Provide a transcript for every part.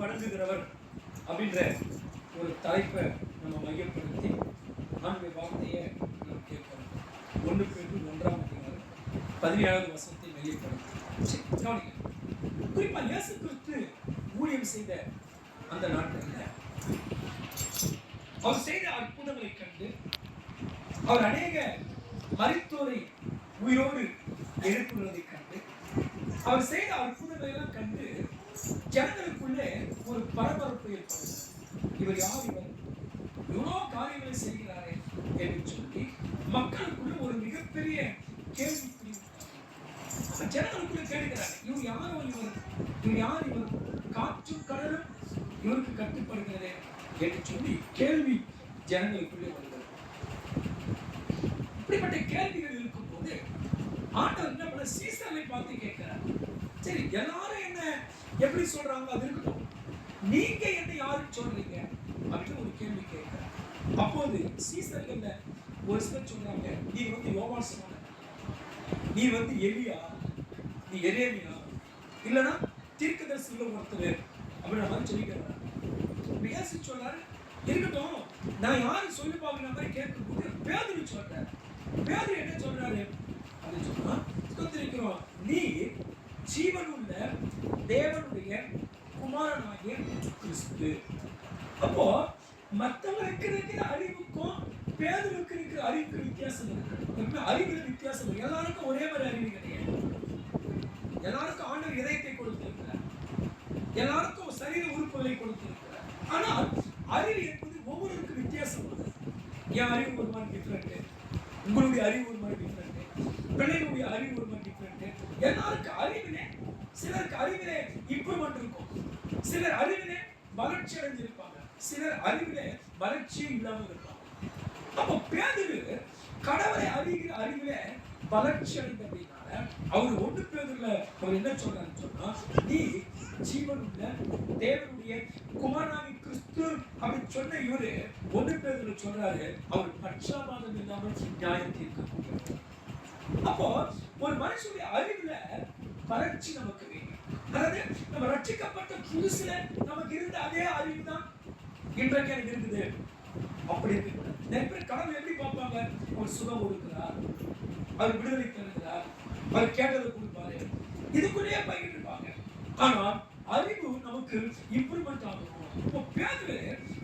வணங்குகிறவர் அப்படின்ற ஒரு தலைப்பை நம்ம மையப்படுத்தி ஆண்டுடைய வார்த்தையை நம்ம கேட்கிறோம். 1 பேதுரு 1:17 வசனத்தை மையப்படுத்தி குறிப்பா இயேசு கிறிஸ்து ஊழியம் செய்த அந்த நாட்களில் அவர் செய்த அற்புதங்களை கண்டு அவர் அநேக மரித்தோரை உயிரோடு எழுப்புவதை கண்டு அவர் செய்த அற்புதங்களை எல்லாம் கண்டு ஜனங்களுக்குள்ளே ஒரு பரபரப்பு ஏற்படுகிறது. இவர் யார்? இவர் எவ்வளோ காரியங்களை செய்கிறாரே என்று சொல்லி மக்களுக்குள்ள ஒரு மிகப்பெரிய கேள்வி ஜனங்களுக்குள்ள கேட்கிறாங்க, இவர் யாரோ இவர் யார்? இவர் காற்றும் கடலும் இவருக்கு கட்டுப்படுகிறது என்று சொல்லி கேள்வி ஜனங்களுக்குள்ளே வருகிறது. இப்படிப்பட்ட கேள்விகள் இருக்கும் போது ஆண்டவர் என்ன பண்ண சீசர்களை பார்த்து கேட்கிறார். சரி, எல்லாரும் என்ன எப்படி சொல்றாங்க அது இருக்கட்டும், நீங்க என்ன யாருக்கு சொல்றீங்க அப்படின்னு ஒரு கேள்வி கேட்கிறார். அப்போது சீசர்கள் ஒரு சிலர் சொல்றாங்க, நீ யோவான் சொன்ன, நீ எலியா, நீ எரேமியா, இல்லைன்னா தீர்க்கதரிசியில ஒருத்தர் அப்படின்ற மாதிரி சொல்லிக்கிறார். இயேசு சொல்றாரு, இருக்கட்டும், நான் யாரு சொல்லி பார்க்கிற மாதிரி கேட்கும்போது பேதுரு சொல்றாரு. பேதுரு என்ன சொல்றாரு அப்படின்னு சொன்னா, ஸ்தோத்திரிக்கிறோம், நீ ஜீவனுள்ள தேவனுடைய குமாரனாகிய கிறிஸ்து. அப்போ மற்றவங்களுக்கு இருக்கிற அறிவுக்கும் பேதுருக்கு இருக்கிற அறிவுக்கு வித்தியாசம் இருக்கு. அறிவுல வித்தியாசம் இருக்கு. எல்லாருக்கும் ஒரே மாதிரி அறிவு கிடையாது. எல்லாருக்கும் ஆண்டவர் இதயத்தை கொடுத்திருக்கிறார், எல்லாருக்கும் சரீர உறுப்புகளை கொடுத்திருக்கிறார். ஆனால் அறிவு என்பது ஒவ்வொருவருக்கும் வித்தியாசம். என் அறிவு ஒரு மாதிரி டிஃபரெண்ட், உங்களுடைய அறிவு ஒரு மாதிரி டிஃபரெண்ட், பிள்ளைகளுடைய அறிவு ஒரு மாதிரி டிஃபரெண்ட். எல்லாருக்கும் அறிவிலே, சிலருக்கு அறிவிலே இம்ப்ரூவ்மெண்ட் இருக்கும், சிலர் அறிவிலே வளர்ச்சி அடைஞ்சிருப்பாங்க, சிலர் அறிவிலே வளர்ச்சியே இல்லாமல் இருப்பாங்க. அப்போ பேதுரு கடவுளை அறிகிற அறிவிலே வளர்ச்சி அடைந்த அப்படின்னால அவர் 1 பேதுருல அவர் என்ன சொல்றாருன்னு சொன்னா, நீ ஜீவனுள்ள தேவனுடைய குமாரனாகிய கிறிஸ்து அப்படின்னு சொன்ன இவரு 1 பேதுருல சொல்றாரு, அவர் பட்சபாதம் இல்லாமல் நியாயம் தீர்க்கக்கூடியவர். அப்போ ஒரு மனுஷனுடைய அறிவுல வளர்ச்சி நமக்கு வேணும். அதாவது நம்ம ரட்சிக்கப்பட்ட புதுசுல நமக்கு இருந்த அதே அறிவு தான் இன்றைக்கு எனக்கு இருக்குது அப்படி இருக்கு. நிறைய பேர் கடவுள் எப்படி பார்ப்பாங்க, அவர் சுகம் கொடுக்கிறார், அவர் விடுதலை தருகிறார், அவர் கேட்டதை கொடுப்பாரு, இதுக்குள்ளேயே போய்கிட்டு இருப்பாங்க. ஆனால் அறிவு நமக்கு இம்ப்ரூவ்மெண்ட் ஆகும். இப்போ பேதுரு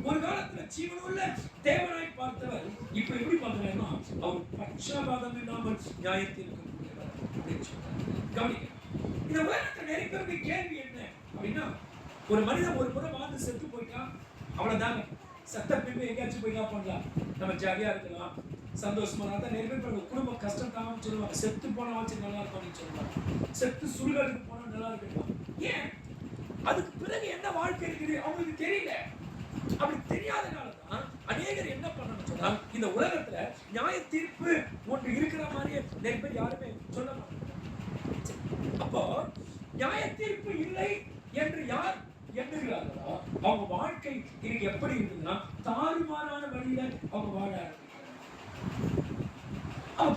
ஒரு காலத்துல ஜீவனுள்ள தேவனாய் பார்த்தவர் இப்ப எப்படி பார்க்கிறாருன்னா, அவர் பட்சபாதம் இல்லாமல் நியாயத்தில் இருக்கக்கூடியவர் அப்படின்னு சொல்றாரு. கவனிக்க, இந்த உலகத்துல நிறைய பேருடைய கேள்வி என்ன அப்படின்னா, ஒரு மனிதன் ஒரு முறை வாழ்ந்து செத்து போயிட்டான், அவ்வளவுதாங்க, சத்த பின்பு எங்கேயாச்சும் போய் என்ன பண்ணலாம், நம்ம ஜாலியா இருக்கலாம், சந்தோஷமா தான். நிறைய பேர் குடும்ப கஷ்டம் தாங்கன்னு சொல்லுவாங்க, செத்து போன வாழ்ச்சி நல்லா இருக்கும்னு சொல்லுவாங்க, செத்து சுடுகாட்டுக்கு போனா நல்லா இருக்கும். ஏன்? அதுக்கு பிறகு என்ன வாழ்க்கை இருக்குது அவங்களுக்கு தெரியல. அப்படி தெரியாதனாலதான் அநேகர் என்ன பண்ணணும்னு சொன்னா, இந்த உலகத்துல நியாய தீர்ப்பு ஒன்று இருக்கிற மாதிரியே நிறைய பேர் யாருமே சொல்ல மாட்டாங்க. அப்போ நியாய தீர்ப்பு இல்லை என்று யார் எண்ணுகிறார்களோ அவங்க வாழ்க்கை இன்னைக்கு எப்படி இருக்குதுன்னா, தாறுமாறான வழியில அவங்க வாழ ஆரம்பிக்கிறாங்க.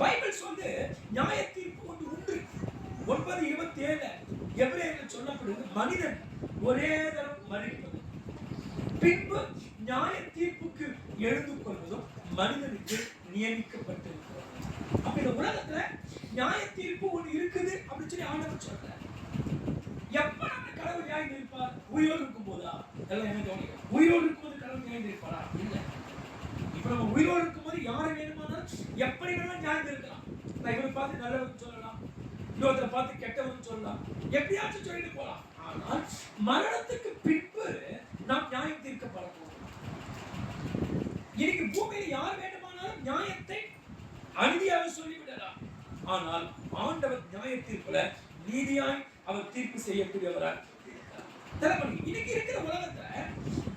பைபிள் சொல்லு நியாய தீர்ப்பு ஒன்று உண்டு. 9:27 எபிரேயரில் சொல்லப்படுது, மனிதன் ஒரே தரம் மரிப்பது, பின்பு நியாய தீர்ப்புக்கு எழுந்து கொள்வதும் மனிதனுக்கு நியமிக்கப்பட்டிருக்கிறது. அப்ப இந்த உலகத்துல நியாய தீர்ப்பு ஒன்று இருக்குது அப்படின்னு சொல்லி ஆண்டவர் சொல்றார். எப்ப நம்ம கடவுள் நியாயம் தீர்ப்பார்? உயிரோடு இருக்கும் போதா? எல்லாம் என்ன கவனிக்க, உயிரோடு இருக்கும்போது கடவுள் நியாயம் தீர்ப்பாரா? இல்ல. இப்ப நம்ம உயிரோடு இருக்கும்போது யாரை வேணுமானாலும் எப்படி வேணாலும் நியாயம் தீர்க்கலாம். இவரை பார்த்து நல்லவன் சொல்லலாம், இன்னொருத்தரை பார்த்து கெட்டவன் சொல்லலாம், எப்படியாச்சும் சொல்லிட்டு போலாம். ஆனால் மரணத்துக்கு பின்பு நாம் நியாயம் தீர்க்கப்பட போகிறோம். இன்னைக்கு பூமியில் யார் வேண்டுமானாலும் நியாயத்தை அநீதியாக சொல்லிவிடலாம். ஆனால் ஆண்டவர் நியாய தீர்ப்புல நீதியாய் அவர் தீர்ப்பு செய்யக்கூடியவராய் இருக்கிறார். இன்னைக்கு இருக்கிற உலகத்துல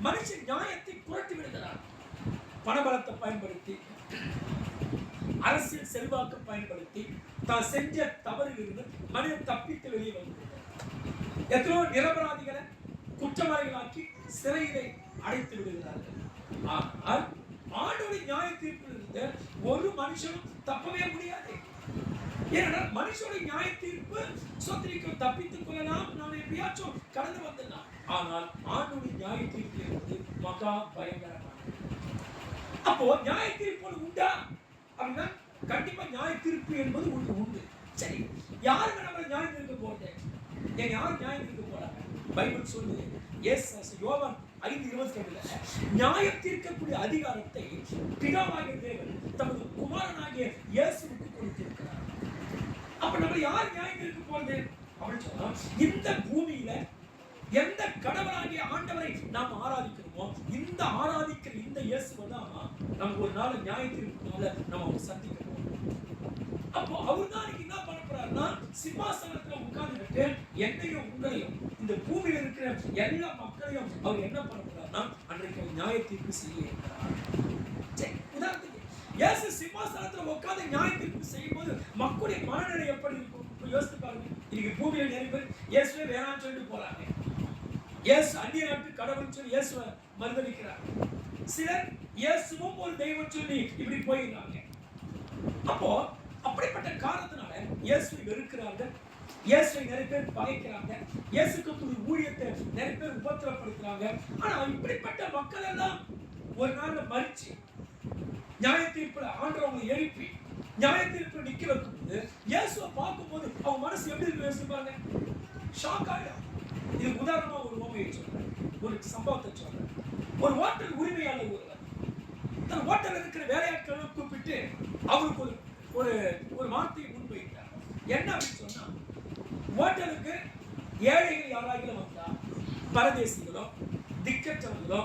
மனுஷன் நியாயத்தை புரட்டி விடுகிறார். பணபலத்தை பயன்படுத்தி, அரசியல் செல்வாக்கு பயன்படுத்தி, தான் செஞ்ச தவறில் இருந்து மனிதன் தப்பித்து வெளியே வந்து எத்தனையோ நிரபராதிகளை குற்றவாளிகளாக்கி சிறையிலே அடைத்து விடுகிறார்கள். ஆனால் ஆண்டவருடைய நியாய தீர்ப்பில் இருந்து ஒரு மனுஷனும் தப்பவே முடியாது. ஏனென்றால் மனுஷனுடைய நியாய தீர்ப்பு சொத்திரிக்கும் தப்பித்துக் கொள்ளலாம், நான் எப்படியாச்சும் கடந்து வந்துடலாம். ஆனால் ஆண்டவருடைய நியாய தீர்ப்பு என்பது மகா பயங்கரமானது. அப்போ நியாய தீர்ப்பு உண்டா அப்படின்னா கண்டிப்பா நியாய தீர்ப்பு என்பது உண்டு. சரி, யாருக்கு நம்ம நியாயம் தீர்க்க போறது? ஏன் யார் நியாயம் தீர்க்க போறாங்க? பைபிள் சொல்லுது, யோவான் 5:22 நியாயம் தீர்க்கக்கூடிய அதிகாரத்தை பிதாவாகிய தேவன் தமது குமாரனாகிய இயேசுவுக்கு கொடுத்திருக்கிறார். அப்ப நம்ம யார் நியாயம் தீர்க்க போறது அப்படின்னு சொன்னா, இந்த பூமியில எந்த கடவுளாகிய ஆண்டவரை நாம் ஆராதிக்கிறோமோ இந்த ஆராதிக்கிற இந்த இயேசுவை தான் நம்ம ஒரு நாள் நியாய தீர்ப்புனால நம்ம சந்திக்கிறோம். அப்போ அவர் தான் என்ன பண்ண போறாருன்னா, சிம்மாசனத்துல உட்கார்ந்துட்டு என்னையும் உங்களையும் இந்த பூமியில இருக்கிற எல்லா மக்களையும் அவர் என்ன பண்ண போறாருன்னா அன்றைக்கு நியாய தீர்ப்பு செய்ய இருக்கிறார். உதாரணத்துக்கு இயேசு சிம்மாசனத்துல உட்கார்ந்து நியாய தீர்ப்பு செய்யும் போது மக்களுடைய மனநிலை எப்படி இருக்கும் யோசித்து பாருங்க. இன்னைக்கு பூமியில நிறைய பேர் இயேசுவே வேணாம்னு சொல்லிட்டு போறாங்க. இயேசு அந்நிய நாட்டு கடவுள் சொல்லி இயேசுவை மறுதலிக்கிறார். சிலர் இயேசுவும் ஒரு தெய்வம் சொல்லி இப்படி போயிடுறாங்க. அப்போ அப்படிப்பட்ட காரணத்தினால இயேசுவை வெறுக்கிறாங்க, இயேசுவை நிறைய பேர் பகைக்கிறாங்க, இயேசுக்கு ஊழியத்தை நிறைய பேர் உபத்திரப்படுத்துறாங்க. ஆனா இப்படிப்பட்ட மக்கள் எல்லாம் ஒரு நாள்ல மறிச்சு நியாய தீர்ப்புல ஆண்டவங்களை எழுப்பி நியாய தீர்ப்புல நிக்க வைக்கும்போது இயேசுவை பார்க்கும்போது அவங்க மனசு எப்படி இருக்கு யோசிப்பாங்க? ஷாக் ஆயிடும். இது உதாரணமா ஒரு உண்மையை சொல்றேன், ஒரு சம்பவத்தை சொல்றேன். ஒரு ஹோட்டல் உரிமையாளர் ஒருவர் தன் ஹோட்டல் இருக்கிற வேலையாட்களை கூப்பிட்டு அவருக்கு ஒரு ஒரு வார்த்தையை முன்வைத்தார். என்ன அப்படின்னு சொன்னா, ஹோட்டலுக்கு ஏழைகள் யாராகிலும் வந்தா, பரதேசிகளோ திக்கற்றவர்களோ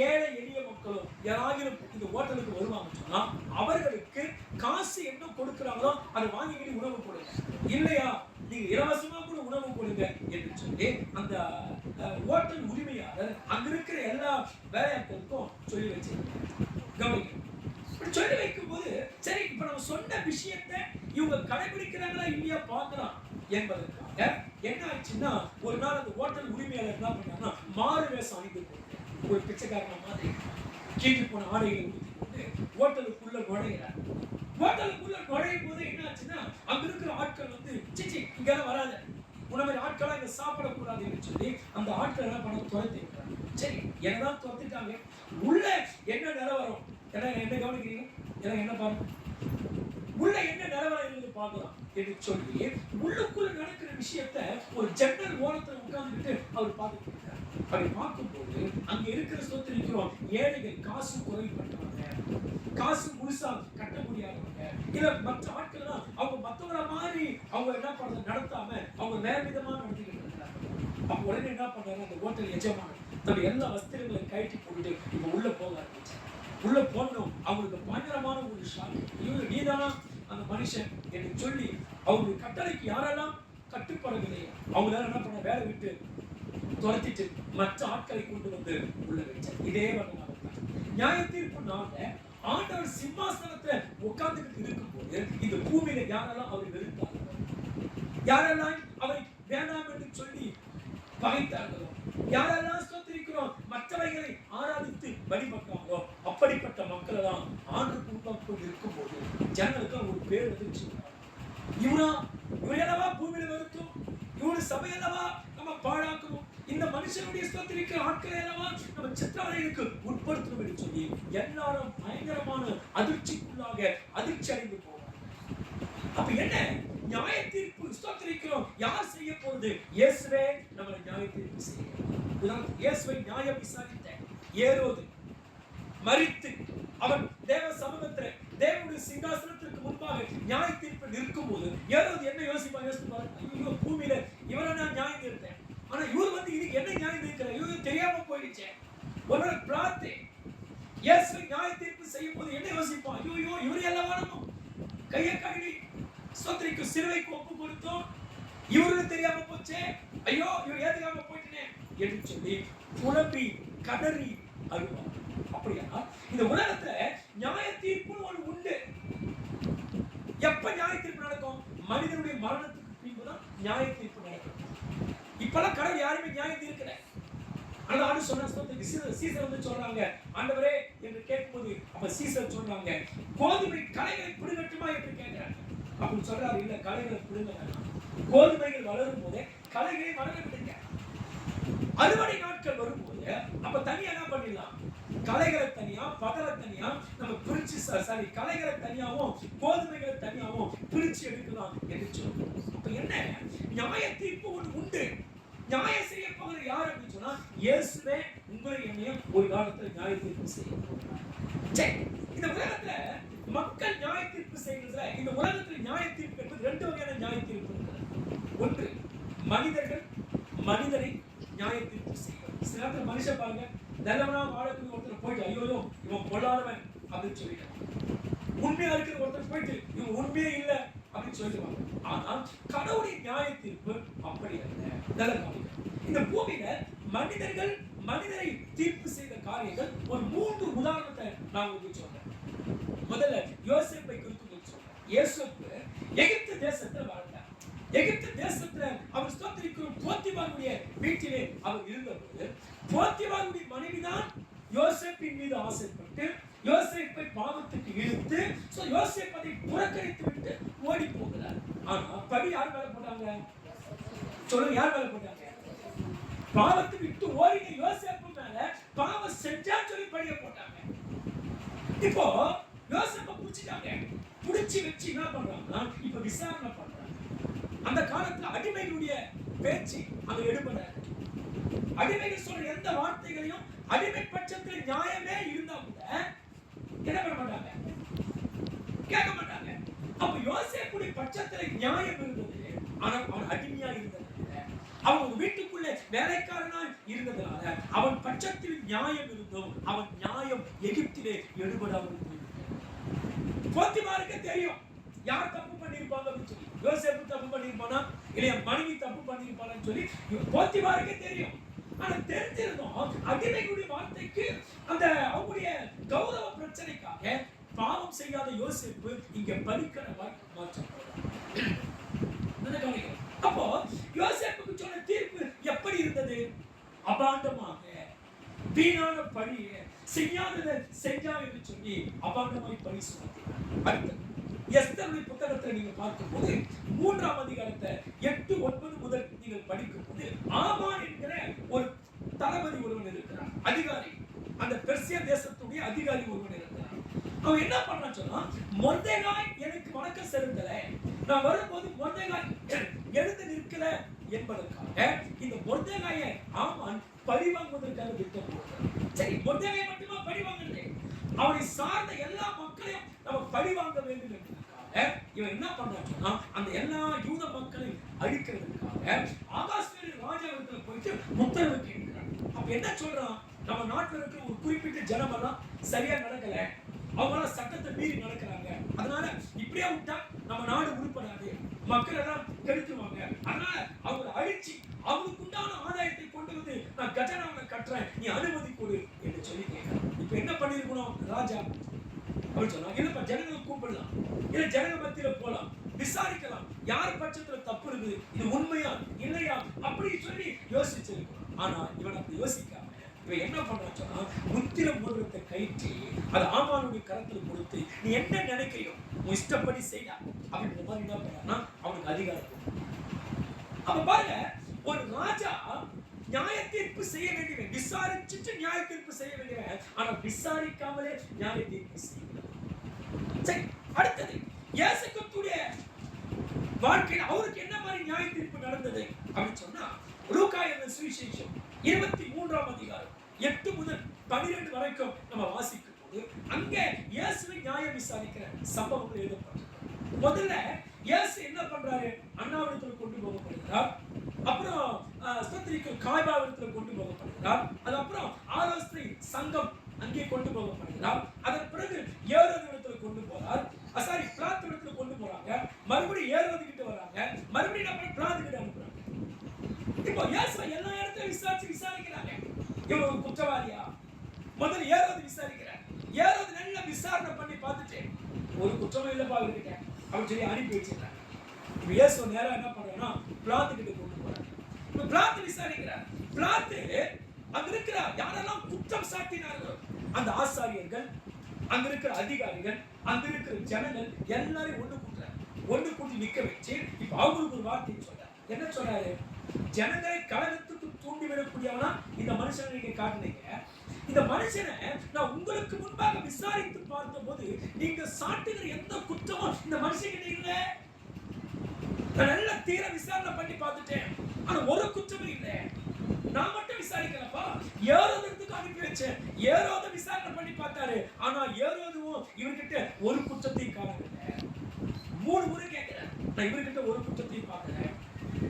ஏழை எளிய மக்களோ யாராகிலும் இந்த ஹோட்டலுக்கு வருவாங்க சொன்னா அவர்களுக்கு காசு என்ன கொடுக்கிறாங்களோ அதை வாங்கிக்கிட்டு உணவு கொடுங்க, இல்லையா நீங்க இலவசமா கூட உணவு கொடுங்க என்று சொல்லி அந்த ஹோட்டல் உரிமையாளர் அங்க இருக்கிற எல்லா வேலையாட்களுக்கும் சொல்லி வச்சிருக்காங்க. சொல்லி வைக்கும் போது சரி, இப்ப நம்ம சொன்ன விஷயத்தை இவங்க கடைபிடிக்கிறாங்களா இல்லையா பார்க்கலாம் என்பதற்காக என்ன ஆச்சுன்னா, ஒரு நாள் அந்த ஹோட்டல் உரிமையாளர் என்ன பண்ணாங்கன்னா மாறு வேஷம் அணிந்து கொண்டு ஒரு பிச்சைக்காரன மாதிரி கீழே போன ஆடைகளை உடுத்தி கொண்டு ஹோட்டலுக்குள்ள நுழைகிறார். ஹோட்டலுக்குள்ள நுழையும் போது என்ன ஆச்சுன்னா, அங்க இருக்கிற ஆட்கள் வந்து சிச்சி இங்கெல்லாம் வராது, உணவு ஆட்களா இங்க சாப்பிடக்கூடாது என்று சொல்லி அந்த ஆட்கள் என்ன பண்ண துரத்தி விட்டாங்க. சரி, என்னதான் துரத்திட்டாங்க, உள்ள என்ன நிலவரம் என்ன கவனிக்கிறீங்க? என்ன பாருங்க, உள்ள என்ன நிலவரம் இருந்து பார்க்கலாம் என்று சொல்லி உள்ளுக்குள்ள நடக்கிற விஷயத்தை ஒரு ஜன்னல் ஓரத்தில் உட்கார்ந்துட்டு அவர் பார்த்துட்டு இருக்காரு. அப்படி பார்க்கும்போது அங்க இருக்கிற சொத்திருக்கிறோம் ஏழைகள், காசு குறைபட்டவங்க, காசு முழுசா கட்ட முடியாதவங்க, இல்ல மற்ற ஆட்கள் அவங்க மற்றவரை மாதிரி அவங்க என்ன பண்றது நடத்தாம அவங்க வேற விதமா நடத்திக்கிட்டு இருக்காங்க. அப்ப உடனே என்ன பண்றாங்க, அந்த ஹோட்டல் எஜமானர் தன்னுடைய எல்லா வஸ்திரங்களை கழட்டி போட்டுட்டு இப்ப உள்ள போக ஆரம்பிச்சாங்க. உள்ள போனோம் அவங்களுக்கு பயங்கரமான ஒரு ஷாக். இவங்க நீதானா அந்த மனுஷன் என்று சொல்லி அவங்களுடைய கட்டளைக்கு யாரெல்லாம் கட்டுப்படவில்லை அவங்களால என்ன பண்ண வேலை விட்டு துரத்திட்டு மற்ற ஆட்களை கொண்டு வந்து உள்ள வச்சார். இதே வரலாறு நியாய தீர்ப்பு நாள்ல ஆண்டவர் சிம்மாசனத்துல உட்கார்ந்துட்டு இருக்கும் போது இந்த பூமியில யாரெல்லாம் அவரை வெறுத்தார்களோ, யாரெல்லாம் அவரை வேண்டாம் என்று சொல்லி பகைத்தார்களோ, யாரெல்லாம் சொத்திருக்கிறோம் மற்றவைகளை ஆராதித்து வழிபட்டாங்களோ அப்படிப்பட்ட மக்கள் எல்லாம் ஆண்டு குடும்பம் இருக்கும் போது ஜனங்களுக்கு ஒரு பேர் வந்து இவரெல்லவா பூமியில வருத்தோம், இவரு சபையல்லவா நம்ம பாழாக்கணும், இந்த மனுஷனுடைய சொத்திருக்கிற ஆட்களை அல்லவா நம்ம சித்திரவதைகளுக்கு உட்படுத்தணும் என்று சொல்லி எல்லாரும் பயங்கரமான அதிர்ச்சிக்குள்ளாக அதிர்ச்சி அடைந்து போவார். அப்ப என்ன நியாய தீர்ப்பு ஸ்தோத்திரிக்கிறோம், யார் செய்ய போறது? இயேசுவே நம்மளை நியாய தீர்ப்பு செய்யணும். இயேசுவை நியாயம் விசாரித்த ஏரோது மரித்து அவன் தேவ சமூகத்தில் தேவனுடைய சிங்காசனத்திற்கு முன்பாக நியாய தீர்ப்பு நிற்கும் போது ஏரோது என்ன யோசிப்பாரு? ஐயோ, பூமியில இவரை நான் நியாயம் தீர்த்தேன், ஆனா இவர் வந்து இதுக்கு என்ன நியாயம் தீர்க்கிறார், இவருக்கு தெரியாம போயிடுச்சு. ஒருவேளை பிரார்த்தி இயேசுவை நியாய தீர்ப்பு செய்யும் போது என்ன யோசிப்பான்? ஐயோ, இவரு எல்லாம் வேணுமோ கையை கழுவி ஸ்தோத்திரிக்கு சிலுவைக்கு ஒப்பு கொடுத்தோம், இவருக்கு தெரியாம போச்சே, ஐயோ இவர் ஏத்துக்காம போயிட்டேனே என்று சொல்லி புலம்பி கதறி அழுவார். அப்படியா இந்த உலகத்துல நியாய தீர்ப்புன்னு ஒன்று உண்டு. எப்ப நியாய தீர்ப்பு நடக்கும்? மனிதனுடைய மரணத்துக்கு பின்புதான் நியாய தீர்ப்பு நடக்கும். இப்பெல்லாம் கடவுள் யாருமே நியாயம் தீர்க்கல. ஆனா ஆண்டு சொன்ன சீசர் வந்து சொல்றாங்க, ஆண்டவரே என்று கேட்கும்போது அப்ப சீசர் சொல்றாங்க, கோதுமை களைகளை பிடுங்கட்டுமா என்று கேட்கிறாங்க. அப்படின்னு சொல்றாரு, இல்ல களைகளை பிடுங்க வேண்டாம், கோதுமைகள் வளரும் போதே களைகளை வளர விடுங்க. அறுவடை நாட்கள் வரும்போது அப்ப தனியா என்ன பண்ணிடலாம், களைகளை தனியா பதரை தனியா நம்ம பிரிச்சு சாரி களைகளை தனியாவும் கோதுமைகளை தனியாவும் பிரிச்சு எடுக்கலாம் என்று சொல்றோம். அப்ப என்ன நியாய தீர்ப்பு ஒன்று உண்டு. நியாயம் செய்ய போகிற யார் அப்படின்னு சொன்னா இயேசுவே உங்களை என்னையும் ஒரு காலத்துல நியாய தீர்ப்பு செய்யும். சரி, இந்த உலகத்துல மக்கள் நியாய தீர்ப்பு செய்யறதுல இந்த உலகத்துல நியாய தீர்ப்பு என்பது ரெண்டு வகையான நியாய தீர்ப்பு இருக்கிறது. ஒன்று மனிதர்கள் மனிதரை நியாய தீர்ப்பு செய்வார். சில நேரத்துல மனுஷன் பாருங்க, நல்லவனா வாழக்கூடிய ஒருத்தர் போயிட்டு ஐயோ இவன் பொல்லாதவன் அப்படின்னு சொல்லிட்டான். உண்மையா இருக்கிற ஒருத்தர் போயிட்டு இவன் உண்மையே இல்லை அப்படின்னு சொல்லிடுவாங்க. ஆனால் கடவுளுடைய நியாய தீர்ப்பு அப்படி அல்ல. நல்ல இந்த பூமியில மனிதர்கள் மனிதரை தீர்ப்பு செய்த காரியங்கள் ஒரு 3 உதாரணத்தை நான் உங்களுக்கு சொல்றேன். முதல்ல யோசேப்பை குறித்து சொல்றேன். யோசேப்பு எகிப்து தேசத்துல வாழ்ந்தார். எகிப்து தேசத்துல அவர் ஸ்தோத்திரிக்கும் போத்திபாருடைய வீட்டிலே அவர் இருந்தபோது போத்திபாருடைய மனைவிதான் யோசேப்பின் மீது ஆசைப்பட்டு யோசேப்பை பாவத்துக்கு இழுத்து யோசேப்பை புறக்கணித்து விட்டு ஓடி போகிறார். ஆனா படி யார் மேல போட்டாங்க சொல்லுங்க, யார் மேல போட்டாங்க? பாவத்தை விட்டு ஓடின யோசேப்பு மேல பாவம் செஞ்சா சொல்லி படிய போட்டாங்க. இப்போ யோசேப்பை புடிச்சிட்டாங்க. புடிச்சு வச்சு என்ன பண்றாங்கன்னா இப்ப விசாரணை பண்றாங்க. அந்த காலத்துல அடிமைகளுடைய பேச்சு அங்க எடுபடாது. அடிமைகள் சொல்ற எந்த வார்த்தைகளையும் அடிமை பட்சத்தில் நியாயமே இருந்தா கூட என்ன பண்ண மாட்டாங்க, கேட்க மாட்டாங்க. அப்ப யோசேப்புடைய பட்சத்துல நியாயம் இருந்தது. ஆனா அவன் அடிமையா இருந்தது, அவன் ஒரு வீட்டுக்குள்ள வேலைக்காரனா இருந்ததுனால அவன் பட்சத்தில் நியாயம் இருந்தும் அவன் நியாயம் எகிப்திலே எடுபடாமல் போத்திபாருக்கு தெரியும் யார் தப்பு பண்ணிருப்பாங்க அப்படின்னு சொல்லி. யோசேப்பு தப்பு பண்ணிருப்பானா இல்லையா மனைவி தப்பு பண்ணிருப்பான்னு சொல்லி போத்திபாருக்கு தெரியும். ஆனா தெரிஞ்சிருந்தோம் அடிமைகளுடைய வார்த்தைக்கு அந்த அவங்களுடைய கௌரவ பிரச்சனைக்காக பாவம் செய்யாத யோசேப்பு இங்க பலிக்கடவாய் மாற்றப்படுறார். அப்போ யோசேப்புக்கு சொன்ன தீர்ப்பு எப்படி இருந்தது? அபாண்டமாக வீணான பழி செய்யாததை செஞ்சா என்று சொல்லி அபாண்டமாய் பழி சுமத்தினார். அடுத்தது எஸ்தருடைய புத்தகத்தை நீங்க பார்க்கும்போது 3ஆம் அதிகாரத்தை 8, 9 முதல் நீங்கள் படிக்கும் போது ஆமான் என்கிற ஒரு தளபதி ஒருவன் இருக்கிறான், அதிகாரி. அந்த பெர்சியா தேசத்துடைய அதிகாரி ஒருவன் இருக்கிறான். அவன் என்ன பண்ணான்னு சொன்னா, மொர்தெகாய் எனக்கு வணக்கம் செலுத்தல, நான் வரும்போது மொர்தெகாய் எழுந்து நிற்கல என்பதற்காக இந்த மொர்தெகாயை ஆமான் பழி வாங்குவதற்காக திட்டம் போடுறான். சரி, மொர்தெகாயை மட்டுமா பழி வாங்குறது? அவனை சார்ந்த எல்லா மக்களையும் நம்ம பழி வாங்க வேண்டும் என்பதற்காக இவன் என்ன பண்ணான்னா அந்த எல்லா யூத மக்களையும் அழிக்கிறதுக்காக ஆகாஸ்வேரு ராஜாவிடத்துல போயிட்டு உத்தரவு கேட்கிறான். அப்ப என்ன சொல்றான், நம்ம நாட்டில் இருக்கிற ஒரு குறிப்பிட்ட ஜனம் எல்லாம் சரியா நடக்கல, அவங்க சட்டத்தை மீறி நடக்கிறாங்க, அதனால இப்படியே விட்டா நம்ம நாடு உருப்படாது, மக்கள் எல்லாம் கெடுத்துருவாங்க, அதனால அவங்களை அழிச்சு அவங்களுக்கு உண்டான ஆதாயத்தை கொண்டு வந்து நான் கஜனாவை கட்டுறேன், நீ அனுமதி கொடு என்று சொல்லி கேட்கிறேன். இப்ப என்ன பண்ணிருக்கணும் ராஜா அப்படின்னு சொன்னா, இல்லப்பா ஜனங்களை கூப்பிடலாம், இல்ல ஜனங்க மத்தியில போலாம், விசாரிக்கலாம், யார் பட்சத்துல தப்பு இருக்குது, இது உண்மையா இல்லையா அப்படி சொல்லி யோசிச்சிருக்கணும். ஆனா இவன் அப்படி யோசிக்காம இவன் என்ன பண்ணான்னு சொன்னா, முத்திர மோதிரத்தை கயிற்றி அது ஆமானுடைய கரத்துல கொடுத்து நீ என்ன நினைக்கிறியோ உன் இஷ்டப்படி செய்யா அப்படின்ற மாதிரி என்ன பண்ணா அவனுக்கு அதிகாரம். அப்ப பாருங்க, ஒரு ராஜா நியாய தீர்ப்பு செய்ய வேண்டியவன், விசாரிச்சுட்டு நியாய தீர்ப்பு செய்ய வேண்டியவன், ஆனா விசாரிக்காமலே நியாய தீர்ப்பு செய்யணும். சரி, அடுத்தது இயேசு கிறிஸ்துவுடைய வாழ்க்கையில் அவருக்கு என்ன மாதிரி நியாய தீர்ப்பு நடந்தது அப்படின்னு சொன்னா, லூக்கா என்ற சுவிசேஷம் 23ஆம் அதிகாரம் 8 முதல் 12 வரைக்கும் நம்ம வாசிக்கும் போது அங்க இயேசுவை நியாயம் விசாரிக்கிற சம்பவங்கள் எழுதப்பட்டிருக்கு. முதல்ல இயேசு என்ன பண்றாரு, அண்ணாவிடத்துல கொண்டு போகப்படுகிறார், அப்புறம் ஸ்தோத்திரிக்கும் காய்பாவிடத்துல கொண்டு போகப்படுகிறார், அதுக்கப்புறம் ஆலோசனை சங்கம் அங்கே கொண்டு போகப்படுகிறார், அதன் பிறகு ஏரோதிடத்துல கொண்டு போறார், சாரி பிலாத்துவிடத்துல கொண்டு போறாங்க, மறுபடியும் ஏரோது கிட்ட வராங்க, மறுபடியும் நம்ம பிலாத்து கிட்ட அனுப்புறாங்க. இப்போ இயேசுவை எல்லா இடத்துலயும் விசாரிக்கிறாங்க, இவன் குற்றவாளியா? முதல்ல ஏரோது விசாரிக்கிறார், ஏரோது நல்லா விசாரணை பண்ணி பார்த்துட்டு ஒரு குற்றமும் இல்லப்பா அவர்கிட்ட அப்படின்னு சொல்லி அனுப்பி வச்சிருக்காங்க. இப்ப இயேசு நேரா என்ன பண்றாருன்னா பிலாத்து கிட்ட கொண்டு போறாரு. இப்ப பிலாத்து விசாரிக்கிறார். பிலாத்து அங்க இருக்கிற யாரெல்லாம் குற்றம் சாட்டினார்களோ அந்த ஆசாரியர்கள், அங்க இருக்கிற அதிகாரிகள், அங்க இருக்கிற ஜனங்கள் எல்லாரையும் ஒண்ணு கூட்டி நிக்க வச்சு இப்ப அவங்களுக்கு ஒரு வார்த்தை சொல்றாரு. என்ன சொல்றாரு, ஜனங்களை கலகத்துக்கு தூண்டிவிடக்கூடியவனா இந்த மனுஷனை நீங்க காட்டுனீங்க. இந்த மனுஷனை நான் உங்களுக்கு முன்பாக விசாரித்து பார்த்த போது நீங்க சாட்டுகிற எந்த குற்றமும் இந்த மனுஷன் இல்ல. நான் நல்ல தீர விசாரணை பண்ணி பார்த்துட்டேன், ஆனா ஒரு குற்றமும் இல்லை. நான் மட்டும் விசாரிக்கலப்பா, ஏரோதுக்கு அனுப்பி வச்சேன். ஏரோத விசாரணை பண்ணி பார்த்தாரு, ஆனா ஏரோதுவும் இவர்கிட்ட ஒரு குற்றத்தையும் காணவில்லை. 3 முறை கேட்கிறேன், நான் இவர்கிட்ட ஒரு குற்றத்தையும் பார்க்கல,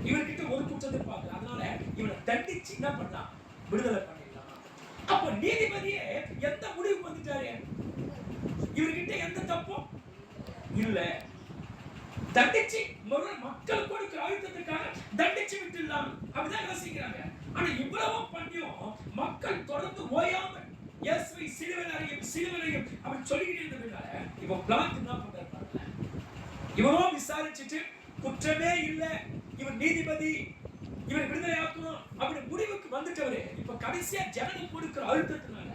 இவர்கிட்ட ஒரு குற்றத்தை பார்க்கல. அதனால இவனை தண்டிச்சு என்ன பண்ணலாம், விடுதலை பண்ணிடலாம். அப்ப நீதிபதியே எந்த முடிவுக்கு வந்துட்டாரு, இவர்கிட்ட எந்த தப்பும் இல்ல, தண்டிச்சு மக்கள் கொடுக்கிற ஆயுதத்துக்காக தண்டிச்சு விட்டுலாம் அப்படிதான் யோசிக்கிறாங்க. ஆனா இவ்வளவு பண்ணியும் மக்கள் தொடர்ந்து ஓயாம இயேசுவை சிலுவையிலையும் அப்படி சொல்லிக்கிட்டே இருந்ததுனால இவன் பிளான் என்ன பண்றாரு, இவனோ விசாரிச்சுட்டு குற்றமே இல்ல, இவன் நீதிபதி, இவன் விடுதலை ஆக்கணும் அப்படி முடிவுக்கு வந்துட்டவரு இப்ப கடைசியா ஜனங்கள் கொடுக்கிற அழுத்தத்தினால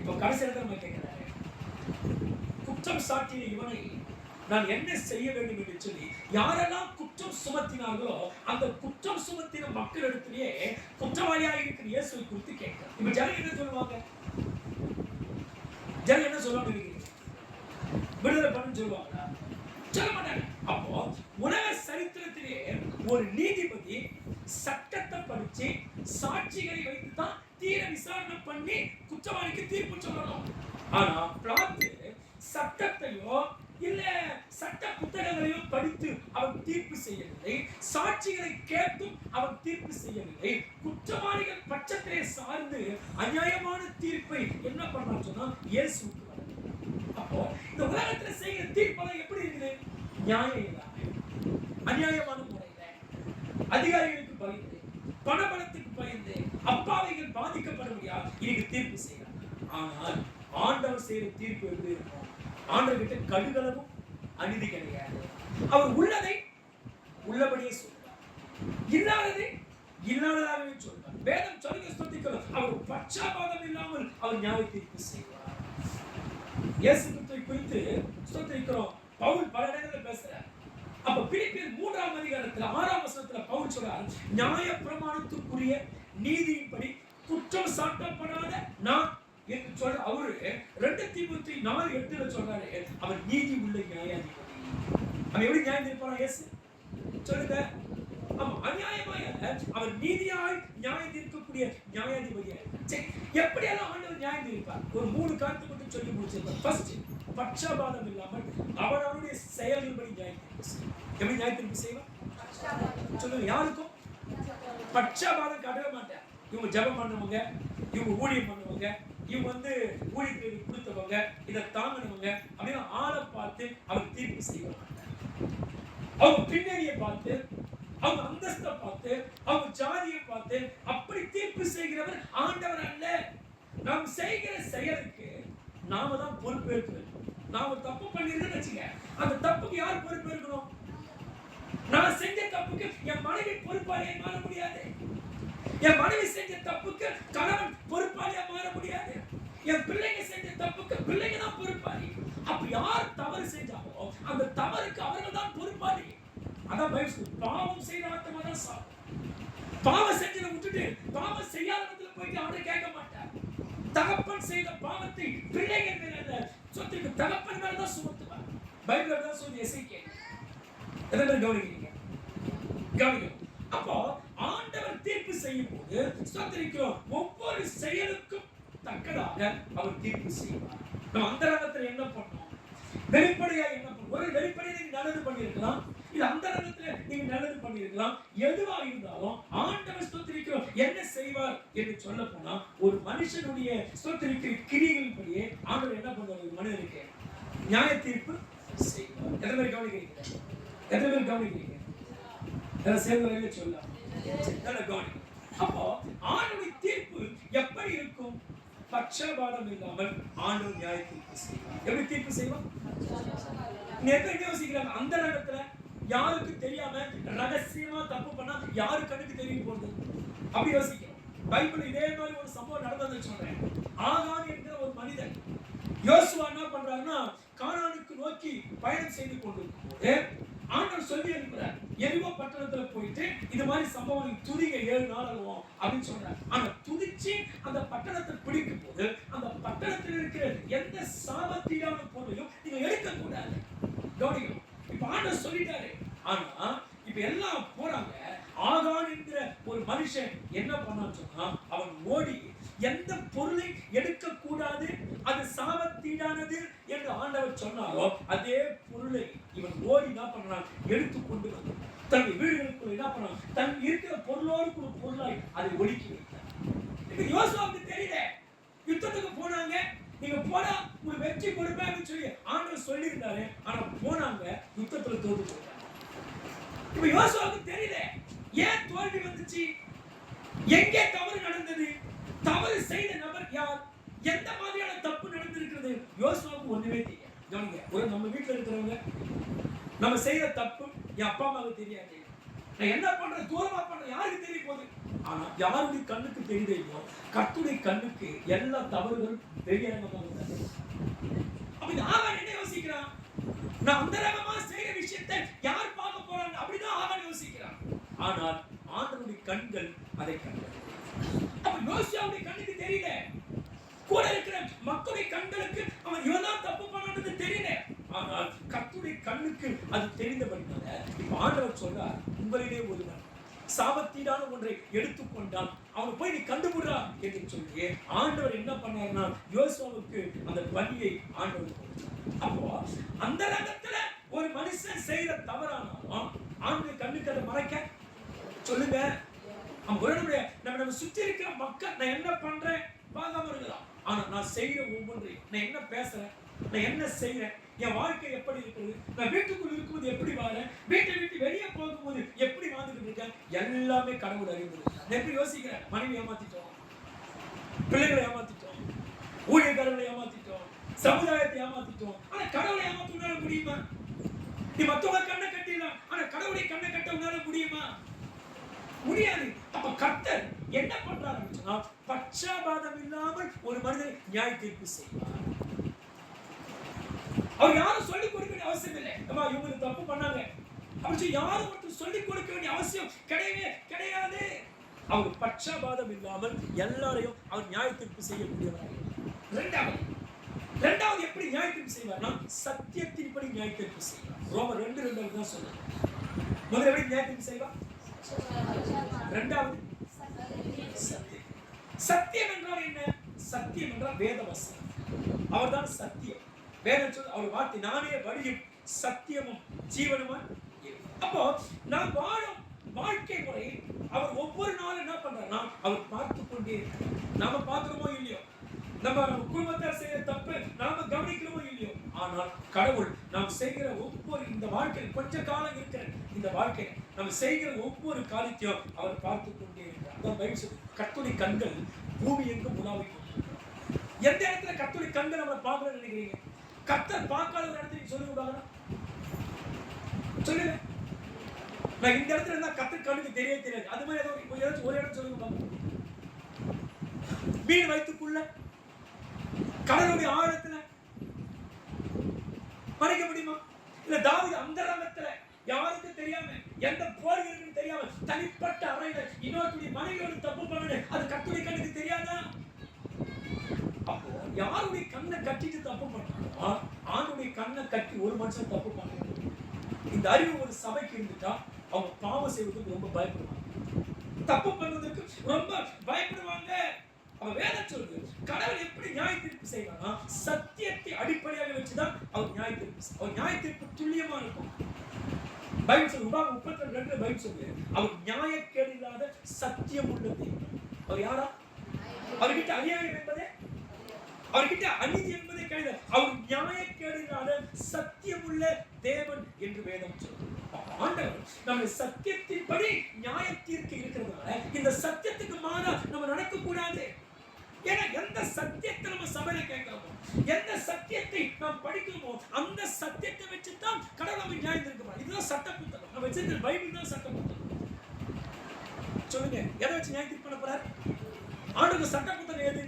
இப்ப கடைசியா நம்ம கேட்கிறாரு, குற்றம் சாட்டிய இவனை நான் என்ன செய்ய வேண்டும் என்று சொல்லி யாரெல்லாம் குற்றம் சுமத்தினார்களோ அந்த குற்றம் சுமத்தின மக்களிடத்திலேயே குற்றவாளியாக இருக்கிற இயேசுவை குறித்து கேட்கிறார். இப்ப ஜனங்க என்ன சொல்லுவாங்க, ஜனங்க என்ன சொல்லுவாங்க, விடுதலை பண்ணு சொல்லுவாங்களா, சொல்ல மாட்டாங்க. அப்போ உலக சரித்திரத்திலே ஒரு நீதிபதி சட்டத்தை படிச்சு சாட்சிகளை வைத்து தான் தீர விசாரணை பண்ணி குற்றவாளிக்கு தீர்ப்பு சொல்லணும். ஆனா பிளாத்து சட்டத்தையோ இல்ல சட்ட புத்தகங்களையும் படித்து அவன் தீர்ப்பு செய்யவில்லை, சாட்சிகளை கேட்டும் அவன் தீர்ப்பு செய்யவில்லை. குற்றவாளிகள் பட்சத்திலே சார்ந்து அநியாயமான தீர்ப்பை என்ன பண்ணான்னு சொன்னா இயேசுவுக்கு வழங்கினார். அப்போ இந்த உலகத்துல செய்கிற தீர்ப்பெல்லாம் எப்படி இருக்குது, நியாயம் இல்லாம அநியாயமான முறையில அதிகாரிகளுக்கு பயந்து பணபலத்துக்கு பயந்து அப்பாவிகள் பாதிக்கப்பட முடியாது இன்னைக்கு தீர்ப்பு செய்யறாங்க. ஆனால் ஆண்டவர் செய்யற தீர்ப்பு எப்படி இருக்கும், ஆண்டவர்கிட்ட கடுகளவும் அநீதி கிடையாது. அவர் உள்ளதை உள்ளபடியே சொல்றார், இல்லாததை இல்லாததாகவே சொல்றார். வேதம் சொல்லுங்க ஸ்தோத்திரிக்கிறோம், அவர் பட்சபாதம் இல்லாமல் அவர் நியாய தீர்ப்பு செய்வார். இயேசு கிறிஸ்துவை குறித்து ஸ்தோத்திரிக்கிறோம் பவுல் பல இடங்களில் பேசுறார். அப்ப பிலிப்பியர் 3ஆம் அதிகாரத்துல 6ஆம் வசனத்துல பவுல் சொல்றார், நியாய பிரமாணத்துக்குரிய நீதியின்படி குற்றம் சாட்டப்படாத நான் என்று சொல்ற அவரு 2 தீமோத்தேயு 4:8 சொல்றாரு, அவர் நீதி உள்ள நியாயாதிபதி. அவன் எப்படி நியாயம் தீர்ப்பாரா இயேசு சொல்லுங்க. அநியாயமாய் அவர் நீதியாய் நியாயம் தீர்க்கக்கூடிய நியாயாதிபதியாய். சரி, எப்படி எல்லாம் ஆண்டவர் நியாயம் தீர்ப்பார், ஒரு 3 காரியத்தை மட்டும் சொல்லி முடிச்சிருப்பார். ஃபர்ஸ்ட், பட்சபாதம் இல்லாமல் அவரவருடைய செயல்களின்படி நியாயம் தீர்ப்பு செய்வார். எப்படி நியாயம் தீர்ப்பு செய்வார் சொல்லுங்க, யாருக்கும் பட்சபாதம் காட்டவே மாட்டார். இவங்க ஜெபம் பண்ணுவாங்க, இவங்க ஊழியம் பண்ணுவாங்க, இவங்க ஊழியர்களுக்கு கொடுத்தவங்க, இதை தாங்கினவங்க அப்படின்னு ஆளை பார்த்து அவர் தீர்ப்பு செய்வாங்க. அவங்க பின்னணியை பார்த்து, அவங்க அந்தஸ்தை பார்த்து, அவங்க ஜாதியை பார்த்து அப்படி தீர்ப்பு செய்கிறவர் ஆண்டவர் அல்ல. நாம் செய்கிற செயலுக்கு நாம தான் பொறுப்பேற்கணும். நான் ஒரு தப்பு பண்ணிருக்கேன்னு வச்சுங்க, அந்த தப்புக்கு யார் பொறுப்பேற்கணும்? நான் செஞ்ச தப்புக்கு என் மனைவி பொறுப்பாளியா மாற முடியாது, என் மனைவி செஞ்ச தப்புக்கு கணவன் பொறுப்பாளியா மாற முடியாது, என் பிள்ளைங்க செஞ்ச தப்புக்கு பிள்ளைங்க தான் பொறுப்பாளி. அப்ப யார் தவறு செஞ்சாலோ அந்த தவறுக்கு அவர்கள் தான் பொறுப்பாளி. அதான் பைபிள் சொல்லுது, பாவம் செய்த ஆத்மா தான் சாகும். பாவம் செஞ்சதை விட்டுட்டு பாவம் செய்யாதவத்துல போயிட்டு அவரை கேட்க மாட்டார். தகப்பன் செய்த பாவத்தை பிள்ளைகள் மேல சொத்துக்கு தகப்பன் மேல தான் சுமத்துவார். பைபிள் தான் சொல்லி எசேக்கியேல் எதெல்லாம் கவனிக்கிறீங்க, கவனிக்கணும். அப்போ ஆண்டவர் தீர்ப்பு செய்யும் போது ஸ்தோத்திரிக்கிறோம், ஒவ்வொரு செயலுக்கும் தக்கதாக அவர் தீர்ப்பு செய்வார். நம்ம அந்தரங்கத்துல என்ன பண்ணோம், வெளிப்படையா என்ன பண்ணோம், ஒரு வெளிப்படையா நீங்க நல்லது பண்ணிருக்கலாம், இது அந்தரங்கத்துல நீங்க நல்லது பண்ணிருக்கலாம். எதுவா இருந்தாலும் ஆண்டவர் ஸ்தோத்திரிக்கிறோம் என்ன செய்வார் என்று சொல்ல போனா ஒரு மனுஷனுடைய ஸ்தோத்திரிக்கிற கிரியைகளின்படியே ஆண்டவர் என்ன பண்ணுவார், ஒரு மனிதனுக்கு நியாய தீர்ப்பு செய்வார். எத்தனை பேர் கவனிக்கிறீங்க, எத்தனை பேர் கவனிக்கிறீங்க, சேர்ந்து சொல்லலாம். அப்போ ஆண்டவருடைய தீர்ப்பு எப்படி இருக்கும், பட்சபாதம் இல்லாமல் ஆண்டவர் நியாய தீர்ப்பு செய்வார். எப்படி தீர்ப்பு செய்வார்? யோசிக்கிறாங்க, அந்த நேரத்துல யாருக்கு தெரியாம ரகசியமா தப்பு பண்ணா யாரு கண்ணுக்கு தெரியும் போகுது, அப்படி யோசிக்கிறோம். பைபிள் இதே மாதிரி ஒரு சம்பவம் நடந்ததுன்னு சொல்றேன். ஆகான் என்கிற ஒரு மனிதன் யோசுவா என்ன பண்றாருன்னா கானானுக்கு நோக்கி பயணம் செய்து கொண்டிருக்கும் போது ஆண்டவர் சொல்லி அனுப்புறார், எரிகோ பட்டணத்துல போயிட்டு இது மாதிரி சம்பவம் துதிங்க 7 நாள் ஆகும் அப்படின்னு சொல்றாரு. பட்டணத்தை பிடிக்கும் போது அந்த பட்டணத்தில் இருக்கிற எந்த சாபத்தீடான பொருளையும் நீங்க எடுக்க கூடாது. கவனிக்கணும். இப்ப ஆண்டவர் சொல்லிட்டாரு. ஆனா இப்ப எல்லாம் போறாங்க. ஆகான் என்கிற ஒரு மனுஷன் என்ன பண்ணான்னு சொன்னா, அவன் ஓடி எந்த பொருளை எடுக்க கூடாது, அது சாபத்தீடானது என்று ஆண்டவர் சொன்னாரோ அதே பொருளை இவன் ஓடி என்ன பண்ணான், எடுத்துக்கொண்டு வந்து தன் வீடுகளுக்குள்ள என்ன பண்ணான், தன் இருக்கிற பொருளோடு ஒரு பொருளாய் அதை ஒடுக்கி வைத்தார். இப்ப யோசுவாவுக்கு தெரியல, யுத்தத்துக்கு போனாங்க, நீங்க போனா உங்களுக்கு வெற்றி கொடுப்பேன்னு சொல்லி ஆண்டவர் சொல்லியிருந்தாரு. ஆனா போனாங்க, யுத்தத்துல தோத்து போயிட்டாங்க. இப்ப யோசுவாவுக்கு தெரியல ஏன் தோல்வி வந்துச்சு, எங்கே தவறு நடந்தது, தவறு செய்த நபர் யார், எந்த மாதிரியான தப்பு நடந்திருக்கிறது, யோசுவாவுக்கு ஒண்ணுமே தெரியாது. கவனிங்க, ஒரு நம்ம வீட்டுல இருக்கிறவங்க நம்ம செய்யற தப்பு என் அப்பா அம்மாவுக்கு தெரியாது, நான் என்ன பண்றேன் தூரமா பண்றேன் யாருக்கு தெரிய போகுது. ஆனா யாருடைய கண்ணுக்கு தெரியுதோ கர்த்தருடைய கண்ணுக்கு எல்லா தவறுகளும் தெரியாம. அப்ப ஆகான் என்ன யோசிக்கிறான், நான் அந்தரங்கமா செய்யற விஷயத்தை யார் பார்க்க போறாங்க அப்படிதான் ஆகான் யோசிக்கிறான். ஆனால் ஆண்டவருடைய கண்கள் அதை கண்டது. அப்ப யோசுவாவுடைய கண்ணுக்கு தெரியல, கூட இருக்கிற மக்களுடைய கண்களுக்கு அவன் இவன்தான் தப்பு பண்ணது தெரியல. ஆனால் கர்த்தருடைய கண்ணுக்கு அது தெரிந்தபடினால இப்ப ஆண்டவர் சொல்றார், உங்களிலே ஒருவன் சாபத்தீடான ஒன்றை எடுத்துக்கொண்டான், அவனை போய் நீ கண்டுபிடுறா என்று சொல்லி ஆண்டவர் என்ன பண்ணாருன்னா யோசுவாவுக்கு அந்த பணியை ஆண்டவர் கொடுத்தார். அப்போ அந்த ரகத்துல ஒரு மனுஷன் செய்யற தவறானாலும் ஆண்டவர் கண்ணுக்கு அதை மறைக்க சொல்லுங்க. நம்ம சுற்றி இருக்கிற மக்கள் நான் என்ன பண்றேன் பார்க்காம இருக்கலாம். ஆனா நான் செய்யற ஒவ்வொன்றையும், நான் என்ன பேசுறேன், நான் என்ன செய்யறேன், என் வாழ்க்கை எப்படி இருக்குது, நான் வீட்டுக்குள் இருக்கும்போது எப்படி வாழறேன், வீட்டை விட்டு வெளியே போகும்போது எப்படி வாழ்ந்துட்டு இருக்கேன், எல்லாமே கடவுள் அறிந்து. நான் எப்படி யோசிக்கிறேன், மனைவி ஏமாத்திட்டோம், பிள்ளைகளை ஏமாத்திட்டோம், ஊழியக்காரர்களை ஏமாத்திட்டோம், சமுதாயத்தை ஏமாத்திட்டோம். ஆனா கடவுளை ஏமாத்த உன்னால முடியுமா? நீ மத்தவங்க கண்ணை கட்டிடலாம், ஆனா கடவுளை கண்ணை கட்ட உன்னால முடியுமா? முடியாது. அப்ப கர்த்தர் என்ன பண்றாருன்னு சொன்னா, பட்சபாதம் இல்லாமல் ஒரு மனிதனை நியாய தீர்ப்பு செய்வார். அவர் யாரும் சொல்லிக் கொடுக்க வேண்டிய அவசியம் இல்லை. அம்மா இவங்க தப்பு பண்ணாங்க அப்படி யாரும் ஒருத்தர் சொல்லிக் கொடுக்க வேண்டிய அவசியம் கிடையவே கிடையாது. அவர் பட்சபாதம் இல்லாமல் எல்லாரையும் அவர் நியாய தீர்ப்பு செய்யக்கூடியவர். இரண்டாவது எப்படி நியாய தீர்ப்பு செய்வார்னா, சத்தியத்தின்படி நியாய தீர்ப்பு செய்வார். ரோமர் 2:2 தான் சொல்றாரு. முதல்ல எப்படி நியாய தீர்ப்பு செய்வார், இரண்டாவது சத்தியம். சத்தியம் என்றால் என்ன? சத்தியம் என்றால் வேத வசனம். அவர்தான் சத்தியம். வேதம் சொல்ல அவர் வார்த்தை நானே வழியும் சத்தியமும் ஜீவனுமா. அப்போ நான் வாழும் வாழ்க்கை முறை அவர் ஒவ்வொரு நாளும் என்ன பண்றாருன்னா அவர் பார்த்து கொண்டே இருக்கிறார். நாம பார்க்கிறோமோ இல்லையோ, நம்ம குடும்பத்தார் செய்யற தப்பு நாம கவனிக்கிறோமோ இல்லையோ, ஆனால் கடவுள் நாம் செய்கிற ஒவ்வொரு இந்த வாழ்க்கையில் கொஞ்ச காலம் இருக்கிற இந்த வாழ்க்கையை நம்ம செய்கிற ஒவ்வொரு காரியத்தையும் அவர் பார்த்து கொண்டே இருக்கிறார். அதான் பைபிள் சொல்லுது, கர்த்தருடைய கண்கள் பூமி எங்கும் உலாவிக் கொண்டிருக்கிறது. எந்த இடத்துல கர்த்தருடைய கண்கள் நம்மளை பார்க்கணும்னு நினைக்கிறீங்க? கர்த்தர் பார்க்காத ஒரு இடத்துல சொல்லுங்க பாக்கலாம், சொல்லுங்க. நான் இந்த இடத்துல இருந்தா கர்த்தர் கண்ணுக்கு தெரியவே தெரியாது. அது மாதிரி ஏதாச்சும் ஒரு இடம் சொல்லுங்க பாக்கலாம். மீன் வயிற்றுக்குள்ள, கடலுடைய ஆழத்துல மறைக்க முடியுமா? இல்ல தாவீது அந்தரங்கத்துல யாருக்கும் தெரியாம, எந்த போர் இருக்குன்னு தெரியாம தனிப்பட்ட அறையில இன்னொருடைய மனைவியோடு தப்பு பண்ணு, அது கர்த்தருடைய கண்ணுக்கு தெரியாதா? அப்போ யாருடைய கண்ணை கட்டிட்டு தப்பு பண்ணாலும் ஆணுடைய கண்ணை கட்டி ஒரு மனுஷன் தப்பு பண்ண இந்த அறிவு ஒரு சபைக்கு இருந்துட்டா அவங்க பாவம் செய்வதற்கு ரொம்ப பயப்படுவாங்க, தப்பு பண்ணுவதற்கு ரொம்ப பயப்படுவாங்க. அவ வேதம் சொல்லுது, கடவுள் எப்படி நியாய தீர்ப்பு செய்வார்னா சத்தியத்தை அடிப்படையாக வச்சுதான் அவர் நியாய தீர்ப்பு. அவர் நியாய தீர்ப்பு துல்லியமா இருக்கும். பைபிள் சொல்லுது, உபாகமம் 32 பைபிள் சொல்லுது, அவர் நியாயக்கேடு இல்லாத சத்தியம் உள்ள தேவன். அவர் யாரா? அவர்கிட்ட அநியாயம் என்பதே, அவர்கிட்ட அநீதி என்பதே கிடையாது. அவர் நியாயக்கேடு இல்லாத சத்தியம் உள்ள தேவன் என்று வேதம் சொல்லுது. ஆண்டவர் நம்ம சத்தியத்தின்படி நியாய தீர்க்க இருக்கிறதுனால இந்த சத்தியத்துக்கு மாறா நம்ம நடக்க கூடாது. ஏன்னா எந்த சத்தியத்தை நம்ம சபையில கேட்கிறோமோ, எந்த சத்தியத்தை நாம் படிக்கிறோமோ அந்த சத்தியத்தை வச்சுதான் கடவுள் நம்ம நியாயம் தீர்க்க. இதுதான் சட்ட புத்தகம். நம்ம வச்சிருக்கிற பைபிள் தான் சட்ட புத்தகம். சொல்லுங்க, எதை வச்சு நியாயம் தீர்ப்பு பண்ண போறாரு? ஆண்டவர் சட்ட புத்தகம் எது?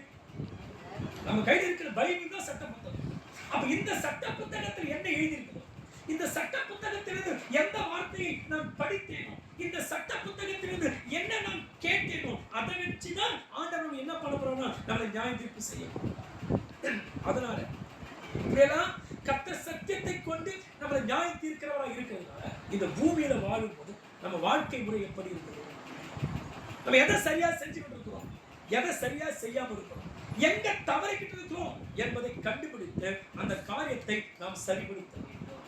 நம்ம கையில் இருக்கிற பைபிள் தான் சட்ட புத்தகம். அப்ப இந்த சட்ட புத்தகத்தில் என்ன எழுதியிருக்கிறோம், இந்த சட்ட புத்தகத்திலிருந்து எந்த வார்த்தையை நான் படித்தேனோ, இந்த சட்ட புத்தகத்திலிருந்து என்ன நான் கேட்டேனோ அதை வச்சுதான் ஆண்டவர் என்ன என்ன பண்ண போறோம்னா நம்மளை நியாய தீர்ப்பு செய்ய போறோம். அதனால இப்படியெல்லாம் கர்த்தர் சத்தியத்தை கொண்டு நம்மளை நியாய தீர்க்கிறவரா இருக்கிறதுனால இந்த பூமியில வாழும்போது நம்ம வாழ்க்கை முறை எப்படி இருக்குது, நம்ம எதை சரியா செஞ்சுக்கிட்டு இருக்கிறோம், எதை சரியா செய்யாம இருக்கிறோம், எங்க தவறிக்கிட்டு இருக்கிறோம் என்பதை கண்டுபிடித்து அந்த காரியத்தை நாம் சரிபடுத்த வேண்டும்.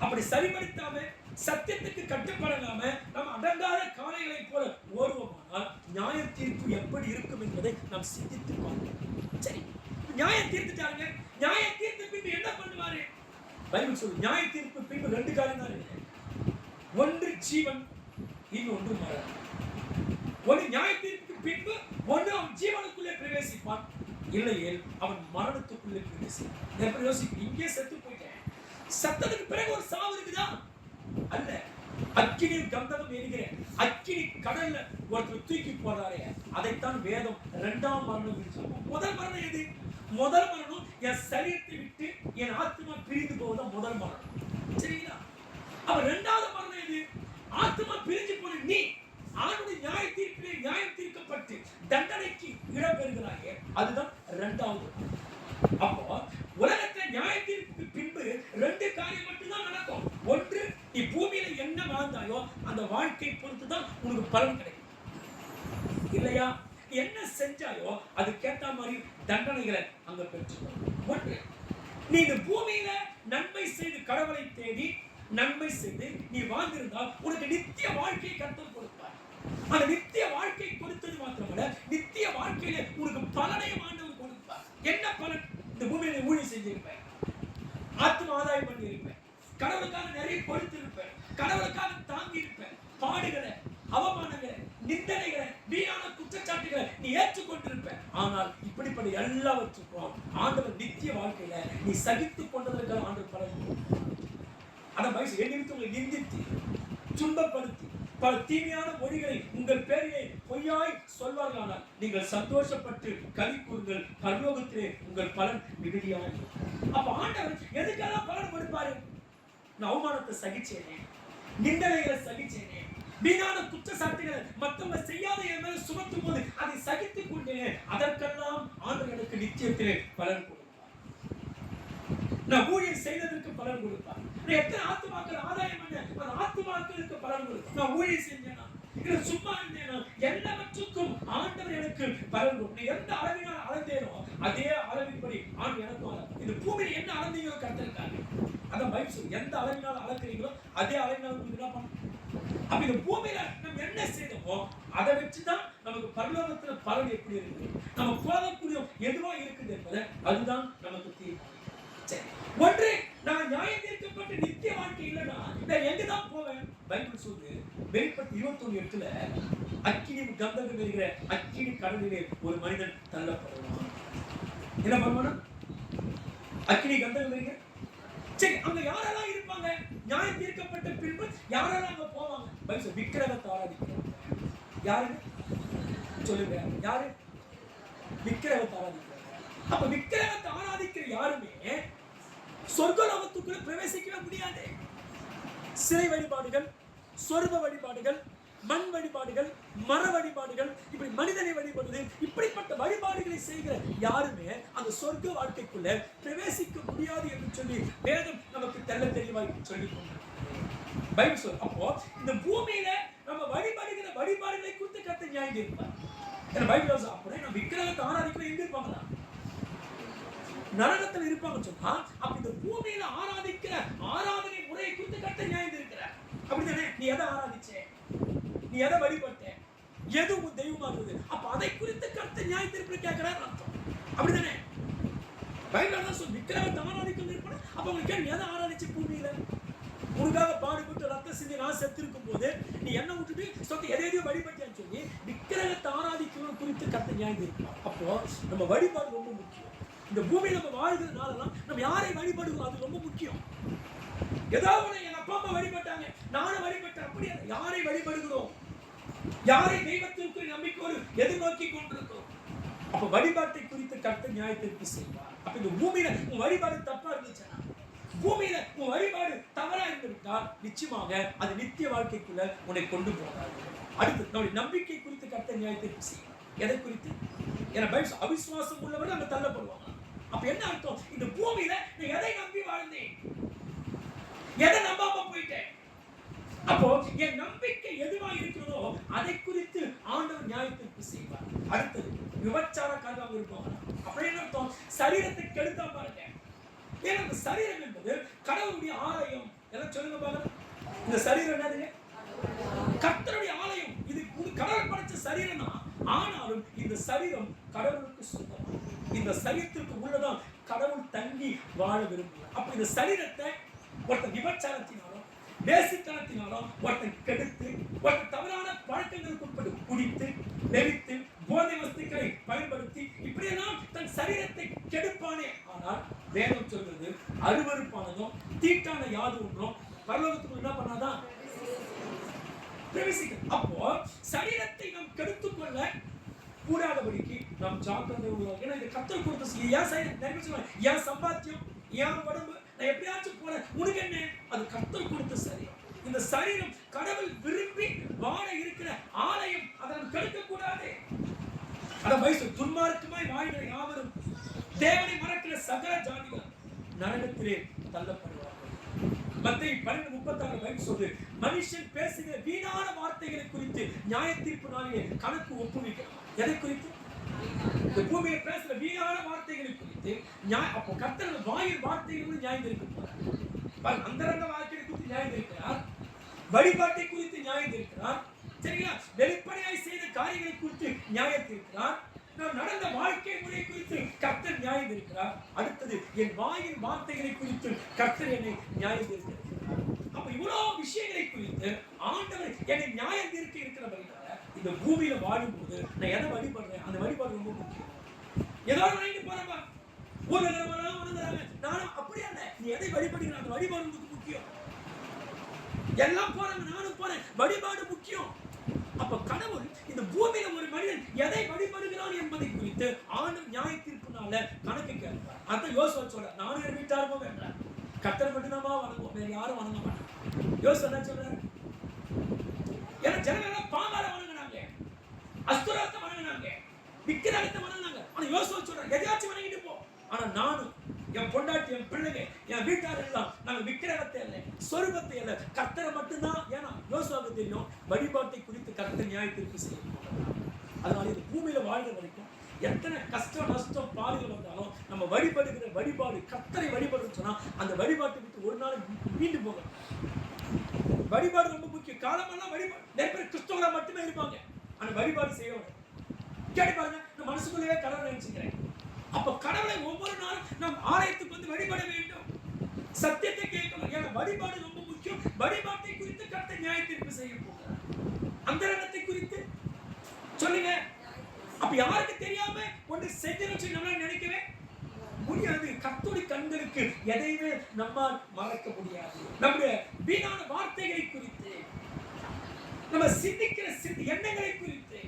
அப்படி சரிபடுத்தாம சத்தியத்துக்கு கட்டுப்படாம நம்ம அடங்காத காளைகளை போல ஓடுவோமானால் நியாய தீர்ப்பு எப்படி இருக்கும் என்பதை நாம் சிந்தித்து பார்க்கணும். சரி, நியாய தீர்த்துட்டாங்க, நியாய தீர்த்து பின்பு என்ன பண்ணுவாரு? பைபிள் சொல்லு, நியாய தீர்ப்பு பின்பு 2 காரியம் தான் இருக்கு. ஒன்று ஜீவன், இன்னொன்று மரணம். ஒரு நியாய தீர்ப்புக்கு பின்பு ஒன்று அவன் ஜீவனுக்குள்ளே பிரவேசிப்பான், இல்லையேல் அவன் மரணத்துக்குள்ளே பிரவேசிப்பான். எப்படி யோசிப்பு? இங்கே செத்து போயிட்டேன், சத்தத்துக்கு பிறகு ஒரு சாவு இருக்குதா? அல்ல. அக்கினியும் கந்தகம் எரிகிற அக்கினி கடல்ல ஒருத்தர் தூக்கி போறாரே, அதைத்தான் வேதம் 2ஆம் மரணம் என்று சொல்லும். முதல் மரணம் எது? முதல் மரணம் என் சரீரத்தை விட்டு என் ஆத்மா பிரிந்து போவதுதான் முதல் மரணம். சரிங்களா? அப்ப 2வது மரணம் எது? ஆத்மா பிரிஞ்சு போன நீ ஆணுடைய நியாய தீர்ப்பிலே நியாயம் தீர்க்கப்பட்டு தண்டனைக்கு இடம் பெறுகிறாயே, அதுதான் 2வது. அப்போ உலகத்துல நியாய தீர்ப்புக்கு பின்பு 2 காரியம் மட்டும்தான் நடக்கும். ஒன்று, நீ பூமியில என்ன வாழ்ந்தாயோ அந்த வாழ்க்கை பொறுத்து தான் உனக்கு பலன் கிடைக்கும், இல்லையா? என்ன செஞ்சாயோ அதுக்கேற்ற மாதிரி தண்டனைகளை அங்க பெற்றுக்கணும். ஒன்று, நீ இந்த பூமியில நன்மை செய்து கடவுளை தேடி நன்மை செய்து நீ வாழ்ந்திருந்தால் உனக்கு நித்திய வாழ்க்கையை கர்த்தர் கொடுப்பார். அந்த நித்திய வாழ்க்கை கொடுத்தது மாத்திரமல்ல, நித்திய வாழ்க்கையில உனக்கு பலனையும் ஆண்டவர் கொடுப்பார். என்ன பலன்? இந்த பூமியில ஊழியம் செஞ்சிருப்பேன், ஆத்ம ஆதாயம் பண்ணி இருப்பேன், கடவுளுக்காக நிறைய கொடுத்திருப்பேன், கடவுளுக்காக தாங்கி இருப்பேன், பாடுகளை, அவமானங்களை, நிந்தனைகளை, வீணான குற்றச்சாட்டுகளை நீ ஏற்றுக்கொண்டிருப்ப. ஆனால் இப்படிப்பட்ட எல்லாவற்றுக்கும் ஆண்டவர் நித்திய வாழ்க்கையில நீ சகித்துக் கொண்டதற்காக ஆண்டவர் பலன். ஆனா வயசு உங்களை நிந்தித்து துன்பப்படுத்தி பல தீமையான மொழிகளை உங்கள் பேரிலே பொய்யாய் சொல்வார்களானால் நீங்கள் சந்தோஷப்பட்டு களி கூறுங்கள், பரலோகத்திலே உங்கள் பலன் மிகுதியாக. அப்ப ஆண்டவர் எதுக்கெல்லாம் பலன் கொடுப்பாரு? நான் அவமானத்தை சகிச்சேனே, நிந்தனைகளை சகிச்சேனே, வீணான குற்றச்சாட்டுகளை மற்றவங்க செய்யாத என் மேல சுமத்தும் போது அதை சகித்துக் கொண்டேனே, அதற்கெல்லாம் ஆண்டவர் எனக்கு நிச்சயத்திலே பலன் கொடுப்பார். நான் ஊழியம் செய்ததற்கு பலன் கொடுப்பார். நான் எத்தனை ஆத்துமாக்கள் ஆதாயம் பண்ண அந்த ஆத்துமாக்களுக்கு பலன் கொடுப்பார். நான் ஊழியம் செஞ்சேனா, இல்லை சும்மா இருந்தேனா, எல்லாவற்றுக்கும் ஆண்டவர் எனக்கு பலன் கொடுப்பார். எந்த அளவினால் அளந்தேனோ அதே அளவின்படி ஆண்டு எனக்கும். இந்த பூமியில் என்ன அளந்தீங்களோ கர்த்தருக்காக அதான் பைபிள் சொல்லு. எந்த அளவினால் அளக்கிறீங்களோ அதே அளவினால் உங்களுக்கு என்ன பண்ண. அப்ப இந்த பூமியில நம்ம என்ன செய்தோமோ அதை வச்சுதான் நமக்கு பரலோகத்துல பலன் எப்படி இருக்குது, நம்ம போகக்கூடிய எதுவா இருக்குது என்பதை அதுதான் நமக்கு தீர்மானம். சரி, ஒன்று, நான் நியாயம் தீர்க்கப்பட்டு நித்திய வாழ்க்கை இல்லைன்னா நான் எங்கதான் போவேன்? பைபிள் சொல்லுது, வெளிப்படுத்தி 21:8 அக்கினி கந்தகம் எரிகிற அக்கினி கடலிலே ஒரு மனிதன் தள்ளப்படுவான். என்ன பண்ணுவானா? அக்கினி கந்தகம் எரிகிற. சரி, அங்க யாரெல்லாம் இருப்பாங்க? நியாயம் தீர்க்கப்பட்ட பின்பு யாரெல்லாம் அங்க போவாங்க? பைபிள் விக்கிரகத்தை ஆராதிக்கிறாங்க. யாரு சொல்லுங்க? யாரு விக்கிரகத்தை ஆராதிக்கிறாங்க? அப்ப விக்கிரகத்தை ஆராதிக்கிற யாருமே சொர்க்கலோகத்துக்குள்ள பிரவேசிக்கவே முடியாது. சிலை வழிபாடுகள், சொர்ப வழிபாடுகள், மண் வழிபாடுகள், மர வழிபாடுகள், இப்படி மனிதனை வழிபடுவது, இப்படிப்பட்ட வழிபாடுகளை செய்கிற யாருமே அந்த சொர்க்க வாழ்க்கைக்குள்ள பிரவேசிக்க முடியாது என்று சொல்லி வேதம் நமக்கு தெள்ள தெளிவாய் சொல்லி பைபிள் சொல். அப்போ இந்த பூமியில நம்ம வழிபடுகிற வழிபாடுகளை குறித்து கர்த்தர் நியாயம் தீர்ப்பார். பைபிள் அப்படியே நம்ம விக்கிரகத்தை ஆராதிக்கிறோம் எங்க இருப்பாங்களா? நரகத்தில் இருப்பாங்க சொன்னா, அப்ப இந்த பூமியில ஆராதிக்கிற ஆராதனை முறையை குறித்து கர்த்தர் நியாயம் தீர்க்கிறார். அப்படிதானே? நீ எதை ஆராதிச்சே, நீ எதை வழிபட்ட, எது உன் தெய்வமா இருந்தது, அப்ப அதை குறித்து கர்த்தர் நியாய தீர்ப்பு கேட்கிறார் அர்த்தம். அப்படிதானே? பைபிள் சொல்லி விக்கிரகத்தை ஆராதிக்க இருப்பாங்க. அப்ப உங்களுக்கு எதை ஆராதிச்சு பூமியில உனக்காக பாடுபட்டு ரத்த சிந்தி நான் செத்து இருக்கும் போது நீ என்ன விட்டுட்டு சொத்து எதையோ வழிபட்டியான்னு சொல்லி விக்கிரகத்தை ஆராதிக்கணும் குறித்து கர்த்தர் நியாயம் தீர்ப்பார். அப்போ நம்ம வழிபாடு ரொம்ப முக்கியம். இந்த பூமியில நம்ம வாழ்கிறதுனாலதான் நம்ம யாரை வழிபடுகிறோம் அது ரொம்ப முக்கியம். ஏதாவது எங்க அப்பா அம்மா வழிபட்டாங்க, நானும் வழிபட்டேன், அப்படி யாரை வழிபடுகிறோம், யாரை தெய்வத்திற்கு நம்பிக்கையோடு எதிர்நோக்கி கொண்டிருக்கிறோம். அப்ப வழிபாட்டை குறித்து கர்த்தர் நியாய தீர்ப்பு செய்வார். அப்ப இந்த பூமியில உன் வழிபாடு தப்பா இருந்துச்சுன்னா, பூமியில உன் வழிபாடு தவறா இருந்துவிட்டால் நிச்சயமாக அது நித்திய வாழ்க்கைக்குள்ள உன்னை கொண்டு போகாது. அடுத்து நம்முடைய நம்பிக்கை குறித்து கர்த்தர் நியாய தீர்ப்பு செய்வார். எதை குறித்து? ஏன்னா பைபிள் அவிசுவாசம் உள்ளவர்கள் அங்க தள்ளப்படுவாங்க. அப்ப என்ன அர்த்தம்? இந்த பூமியில நான் எதை நம்பி வாழ்ந்தேன், எதை நம்பாம போயிட்டேன். அப்போ என் நம்பிக்கை எதுவா இருக்கிறதோ அதை குறித்து ஆண்டவர் நியாயத்திற்கு செய்வார். அடுத்தது விபச்சாரக்காரங்க இருப்பாங்க. அப்படி என்ன அர்த்தம்? சரீரத்தை கெடுத்தா பாருங்க. ஏன்னா இந்த சரீரம் என்பது கடவுளுடைய ஆலயம். எல்லாம் சொல்லுங்க பாருங்க. இந்த சரீரம் என்னது? கர்த்தருடைய ஆலயம். இது கடவுள் படைச்ச சரீரம் தான். ஆனாலும் இந்த சரீரம் கடவுளுக்கு சொந்தம். இந்த சரீரத்திற்கு உள்ளதான் கடவுள் தங்கி வாழ விரும்புகிறார். அப்ப இந்த சரீரத்தை ஒருத்தன் விபச்சாரத்தினாலும் வேசித்தனத்தினாலும் ஒருத்தன் கெடுத்து, ஒருத்தன் தவறான பழக்கங்களுக்கு உட்பட்டு குடித்து வெறித்து போதை வஸ்துக்களை பயன்படுத்தி இப்படியெல்லாம் தன் சரீரத்தை கெடுப்பானே. ஆனால் வேதம் சொல்றது அருவருப்பானதும் தீட்டான யாது ஒன்றும் பரலோகத்துக்கு என்ன பண்ணாதான் பிரவேசிக்கும். அப்போ சரீரத்தை நாம் கெடுத்துக் கொள்ள கூடாதபடிக்கு நாம் ஜாக்கிரதை உள்ளோம். ஏன்னா இது கர்த்தர் கொடுத்த ஏன் சரீரம், ஏன் சம்பாத்தியம், ஏன் உடம்பு, நான் எப்படியாச்சும் போறேன், உனக்கு என்ன? அது கர்த்தர் கொடுத்த சரீரம். இந்த சரீரம் கடவுள் விரும்பி வாழ இருக்கிற ஆலயம். அதை நாம் கெடுக்க கூடாது. அத வயசு துன்மார்க்கமாய் வாழ்கிற யாவரும் தேவனை மறக்கிற சகல ஜாதிகள் நரகத்திலே தள்ளப்படுவார்கள். மத்தேயு 12:36 பைபிள் சொல்லுது, மனுஷன் பேசுகிற வீணான வார்த்தைகளை குறித்து நியாய தீர்ப்பு நாளிலே கணக்கு ஒப்புவிக்கிறார். எதை குறித்து? இந்த பூமியை பேசுற வீணான வார்த்தைகளை குறித்து அப்போ கர்த்தர் வாயின் வார்த்தைகளும் நியாயம் தீர்க்க போறார். அந்தரங்க வாழ்க்கையை குறித்து நியாயம் தீர்க்கிறார், வழிபாட்டை குறித்து நியாயம் தீர்க்கிறார், சரிங்களா? வெளிப்படையாய் செய்த காரியங்களை குறித்து நியாயம் தீர்க்கிறார். நாம் நடந்த வாழ்க்கை முறை குறித்து கர்த்தர் நியாயம் இருக்கிறார். அடுத்தது என் வாயின் வார்த்தைகளை குறித்து கர்த்தர் என்னை நியாயம் இருக்கிறார். அப்ப இவ்வளவு விஷயங்களை குறித்து ஆண்டவர் என்னை நியாயம் தீர்க்க இருக்கிறபடினால இந்த பூமியில வாழும்போது நான் எதை வழிபடுறேன், அந்த வழிபாடு ரொம்ப முக்கியம். ஏதாவது வாங்கிட்டு போறப்பா ஊர்ல இருக்கிறவங்க வணங்குறாங்க, நானும் அப்படியே இல்லை. நீ எதை வழிபடுகிற அந்த வழிபாடு முக்கியம். எல்லாம் போறாங்க, நானும் போறேன், வழிபாடு முக்கியம். அப்ப கடவுள் இந்த பூமியில ஒரு மனிதன் எதை வழிபடுகிறான் என்பதை குறித்து ஆண்டவர் நியாய தீர்ப்புனால கணக்கு கேட்பார். அதான் யோசுவா சொல்றார், நானும் என் வீட்டாருக்கும் வேண்டாம், கர்த்தரை மட்டும்தான் வணங்குவோம், வேற யாரும் வணங்க மாட்டாங்க. யோசுவா என்ன சொல்றாரு? ஏன்னா ஜனங்கள் பாங்கால வணங்கினாங்க, அஸ்தரோத்தை வணங்கினாங்க, விக்கிரகத்தை வணங்கினாங்க. ஆனா யோசுவா சொல்றார், எதையாச்சும் வணங்கிட்டு போ, ஆனா நானும் என் பொண்டாட்டி, என் பிள்ளைங்க, என் வீட்டார் எல்லாம் நாங்க விக்கிரகத்தை இல்லை, சொரூபத்தை இல்லை, கர்த்தரை மட்டும்தான். ஏன்னா யோசுவாவுக்கு தெரியும் வழிபாட்டை குறித்து கர்த்தர் நியாய தீர்ப்பு செய்யும். அதனால இந்த பூமியில வாழ்கிற வரைக்கும் எத்தனை கஷ்டம் நஷ்டம் பாடுகள் வந்தாலும் நம்ம வழிபடுகிற வழிபாடு கர்த்தரை வழிபடுன்னு சொன்னா அந்த வழிபாட்டை விட்டு ஒரு நாள் மீண்டு போகணும். வழிபாடு ரொம்ப முக்கியம். காலமெல்லாம் வழிபாடு. நிறைய பேர் கிறிஸ்தவங்களா மட்டுமே இருப்பாங்க, ஆனா வழிபாடு செய்யணும். கேட்டு பாருங்க, நான் மனசுக்குள்ளேயே கடவுளை நினைச்சுக்கிறேன். அப்ப கடவுளை ஒவ்வொரு நாளும் நாம் ஆலயத்துக்கு வந்து வழிபட வேண்டும், சத்தியத்தை கேட்கணும். ஏன்னா வழிபாடு ரொம்ப முக்கியம். வழிபாட்டை குறித்து கர்த்தர் நியாய தீர்ப்பு செய்ய போகிறார். அந்தரங்கத்தை குறித்து சொல்லுங்க. அப்ப யாருக்கு தெரியாம ஒன்று செஞ்சு நம்மளால நினைக்கவே முடியாது. கர்த்தருடைய கண்களுக்கு எதையுமே நம்மால் மறக்க முடியாது. நம்முடைய வீணான வார்த்தைகளை குறித்து, நம்ம சிந்திக்கிற எண்ணங்களை குறித்து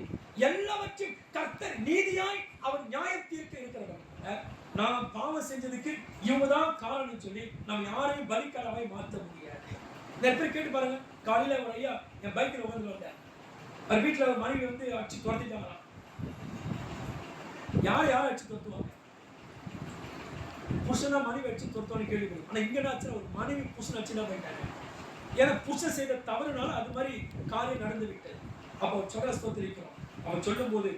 எல்லாவற்றையும் கர்த்தர் நீதியாய் அவர் நியாயம் தீர்க்க இருக்கிறவங்க. நாம் பாவம் செஞ்சதுக்கு இவங்கதான் காரணம் சொல்லி நம்ம யாரையும் பலிக்காரமாய் மாற்ற முடியாது. நிறைய பேர் கேட்டு பாருங்க, காலையில ஒரு ஐயா என் பைக்கில் உட்காந்து வந்தேன், அவர் வீட்டுல ஒரு மனைவி வந்து அடிச்சு துரத்திட்டாங்களாம். யாரை அடிச்சு துரத்துவாங்க? புருஷனா மனைவி அடிச்சு துரத்துவான்னு கேள்விப்படும். ஆனா இங்க என்ன ஒரு மனைவி புருஷன் அடிச்சுனா போயிட்டாங்க. ஏன்னா புருஷன் செய்த தவறுனால அது மாதிரி காரியம் நடந்து விட்டது. அப்போ சொல்ற ஸ்தோத்திரிக்கிறோம். அவர் சொல்லும் போது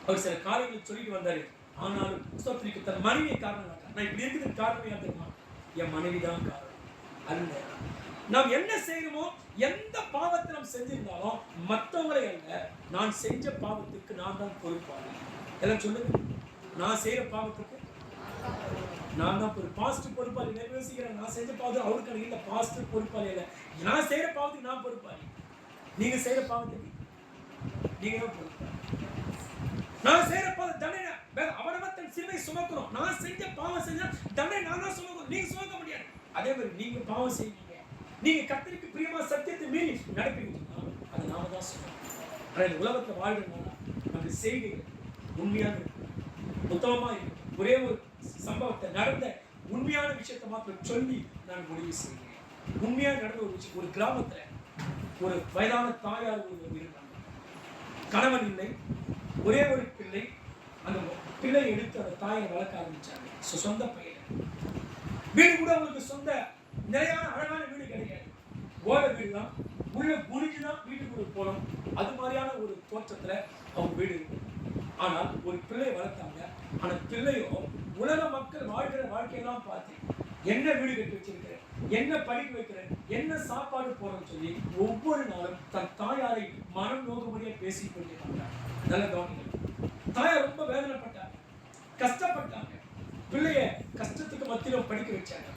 அவர் சில காரியங்களை சொல்லிட்டு வந்தாரு. ஆனாலும் ஸ்தோத்திரிக்க தன் மனைவியை காரணம். நான் இப்படி இருக்கிறது காரணம் யார் தெரியுமா? என் மனைவிதான் காரணம் அல்ல. நாம் என்ன செய்யணுமோ, எந்த பாவத்தை நாம் செஞ்சிருந்தாலும் மற்றவங்களை அல்ல, நான் செஞ்ச பாவத்துக்கு நான் தான் பொறுப்பாளி. எல்லாம் சொல்லுங்க, நான் செய்யற பாவத்துக்கு நான் தான் பாஸ்டர் பொறுப்பாளி. நிறைவேசிக்கிறேன், நான் செஞ்ச பாவத்துக்கு அவருக்கு இல்ல, பாஸ்டர் பொறுப்பாளி இல்ல, நான் செய்யற பாவத்துக்கு நான் பொறுப்பாளி. நீங்க செய்யற பாவத்துக்கு நீங்க தான் பொறுப்பாளி. நான் செய்யற பாவம் தண்டனை அவனவன் தன் சிலுவை சுமக்கணும். நான் செஞ்ச பாவம் செஞ்சா தண்டனை நான் தான் சுமக்கணும், நீங்க சுமக்க முடியாது. அதே மாதிரி நீங்க பாவம் செய்வீங்க, நீங்க கர்த்தருக்கு பிரியமா சத்தியத்தை மீறி நடப்பீங்கன்னா அதை நாம தான் சுமக்கணும். ஆனால் உலகத்தை வாழ்றதுனால அந்த செய்திகள் உண்மையாக இருக்கும், உத்தமமா இருக்கும். ஒரே ஒரு சம்பவத்தை நடந்த உண்மையான விஷயத்தை மாத்திரம் சொல்லி நான் முடிவு செய்கிறேன். உண்மையாக நடந்த ஒரு விஷயம், ஒரு கிராமத்துல ஒரு வயதான தாயார் இருந்தாங்க. கணவன் இல்லை, ஒரே ஒரு பிள்ளை, அந்த பிள்ளை எடுத்து அந்த தாயை வளர்க்க ஆரம்பிச்சாங்க. சொந்த பையன். வீடு கூட அவங்களுக்கு சொந்த நிறையான அழகான வீடு கிடைக்காது. ஓட வீடு தான், உள்ள குடிஞ்சுதான் வீட்டுக்குள்ள போகணும். அது மாதிரியான ஒரு தோற்றத்துல அவங்க வீடு இருக்கும். ஆனால் ஒரு பிள்ளை வளர்த்தாங்க. ஆனா பிள்ளையோ உலக மக்கள் வாழ்கிற வாழ்க்கையெல்லாம் பார்த்து என்ன வீடு கட்டி வச்சிருக்கிற, என்ன படிக்க வைக்கிற, என்ன சாப்பாடு போறன்னு சொல்லி ஒவ்வொரு நாளும் தன் தாயாரை மனம் நோக்கும்படியா பேசிக் கொண்டிருக்காங்க. நல்ல கவனிகள். தாயார் ரொம்ப வேதனைப்பட்டாங்க, கஷ்டப்பட்டாங்க. பிள்ளைய கஷ்டத்துக்கு மத்தியில படிக்க வச்சாங்க.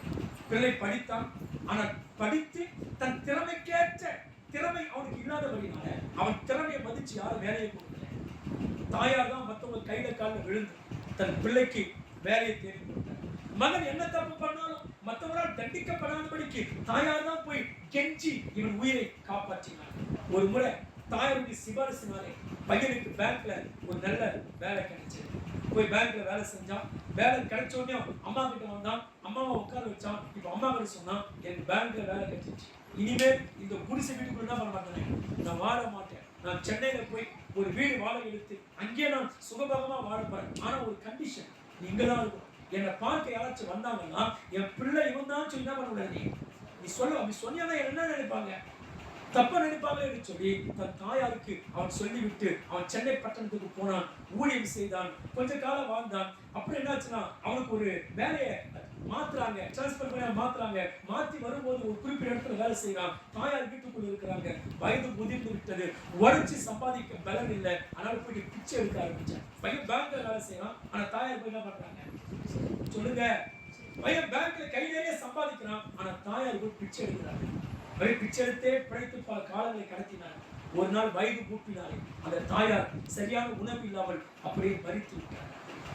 பிள்ளை படித்தான். ஆனால் படித்து தன் திறமைக்கேற்ற திறமை அவனுக்கு இல்லாதபடினால அவன் திறமையை மதிச்சு யாரும் வேலையை கொடுக்கல. தாயார் தான் மற்றவங்க கையில காலில் விழுந்து தன் பிள்ளைக்கு வேலையை தேடி கொடுத்தார். மகன் என்ன தப்பு பண்ணாலும் மற்றவரால் தண்டிக்கப்படாதபடிக்கு தாயார் தான் போய் கெஞ்சி இவன் உயிரை காப்பாற்றினார். ஒரு முறை தாயாருடைய சிபாரிசினாலே பையனுக்கு பேங்க்ல ஒரு நல்ல வேலை கிடைச்சது. போய் பேங்க்ல வேலை செஞ்சான். வேலை கிடைச்ச உடனே அம்மா கிட்ட வந்தான். அம்மாவை உட்கார வச்சான். இப்ப அம்மா கிட்ட சொன்னான், எனக்கு பேங்க்ல வேலை கிடைச்சிச்சு, இனிமேல் இந்த குடிசை வீட்டுக்குள்ள என்ன பண்ண மாட்டேன், நான் வாழ மாட்டேன். நான் சென்னையில போய் ஒரு வீடு வாடகை எடுத்து அங்கேயே நான் சுகபகமா வாழ போறேன். ஆனா ஒரு கண்டிஷன், நீ இங்கதான் இருக்கும். என்னை பார்க்க யாராச்சும் வந்தாங்கன்னா என் பிள்ளை இவன் தான் சொல்லி என்ன பண்ண முடியாது. நீ சொல்ல அப்படி சொன்னா என்ன நினைப்பாங்க, தப்ப நினைப்பாங்க சொல்லி தன் தாயாருக்கு அவன் சொல்லிவிட்டு அவன் சென்னை பட்டணத்துக்கு போனான். ஊழியம் செய்தான். கொஞ்ச காலம் வாழ்ந்தான். அப்புறம் என்னாச்சுன்னா அவனுக்கு ஒரு வேலையை மாத்துறாங்க, டிரான்ஸ்பர் பண்ண மாத்துறாங்க. மாத்தி வரும்போது ஒரு குறிப்பிட்ட இடத்துல வேலை செய்யறான். தாயார் வீட்டுக்குள்ள இருக்கிறாங்க. வயது முதிர்ந்து விட்டது. உழைச்சி சம்பாதிக்க பலன் இல்லை. அதனால போய் பிச்சை எடுக்க ஆரம்பிச்சான். பையன் பேங்க்ல வேலை செய்யறான். ஆனா தாயார் போய் என்ன பண்றாங்க சொல்லுங்க, பையன் பேங்க்ல கை நிறைய சம்பாதிக்கிறான். ஆனா தாயார் போய் பிச்சை எடுக்கிறாங்க. பிச்சை எடுத்தே பிழைத்து பல காலங்களை கடத்தினார். ஒரு நாள் வயது கூப்பினாலே அந்த தாயார் சரியான உணவு இல்லாமல் அப்படியே மரித்து விட்டார்.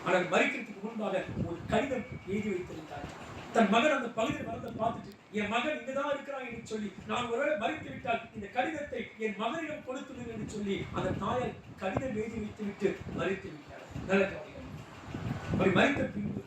ஆனால் மரிக்கிறதுக்கு முன்பாக ஒரு கடிதம் எழுதி வைத்திருந்தார். தன் மகன் அந்த பகுதியில் வரதை பார்த்துட்டு, என் மகன் இங்கதான் இருக்கிறான் என்று சொல்லி, நான் ஒருவேளை மரித்து விட்டால் இந்த கடிதத்தை என் மகனிடம் கொடுத்துடுங்க என்று சொல்லி அந்த தாயார் கடிதம் எழுதி வைத்து விட்டு மரித்து விட்டார். நல்ல கவனிகள். அப்படி மரித்த பின்பு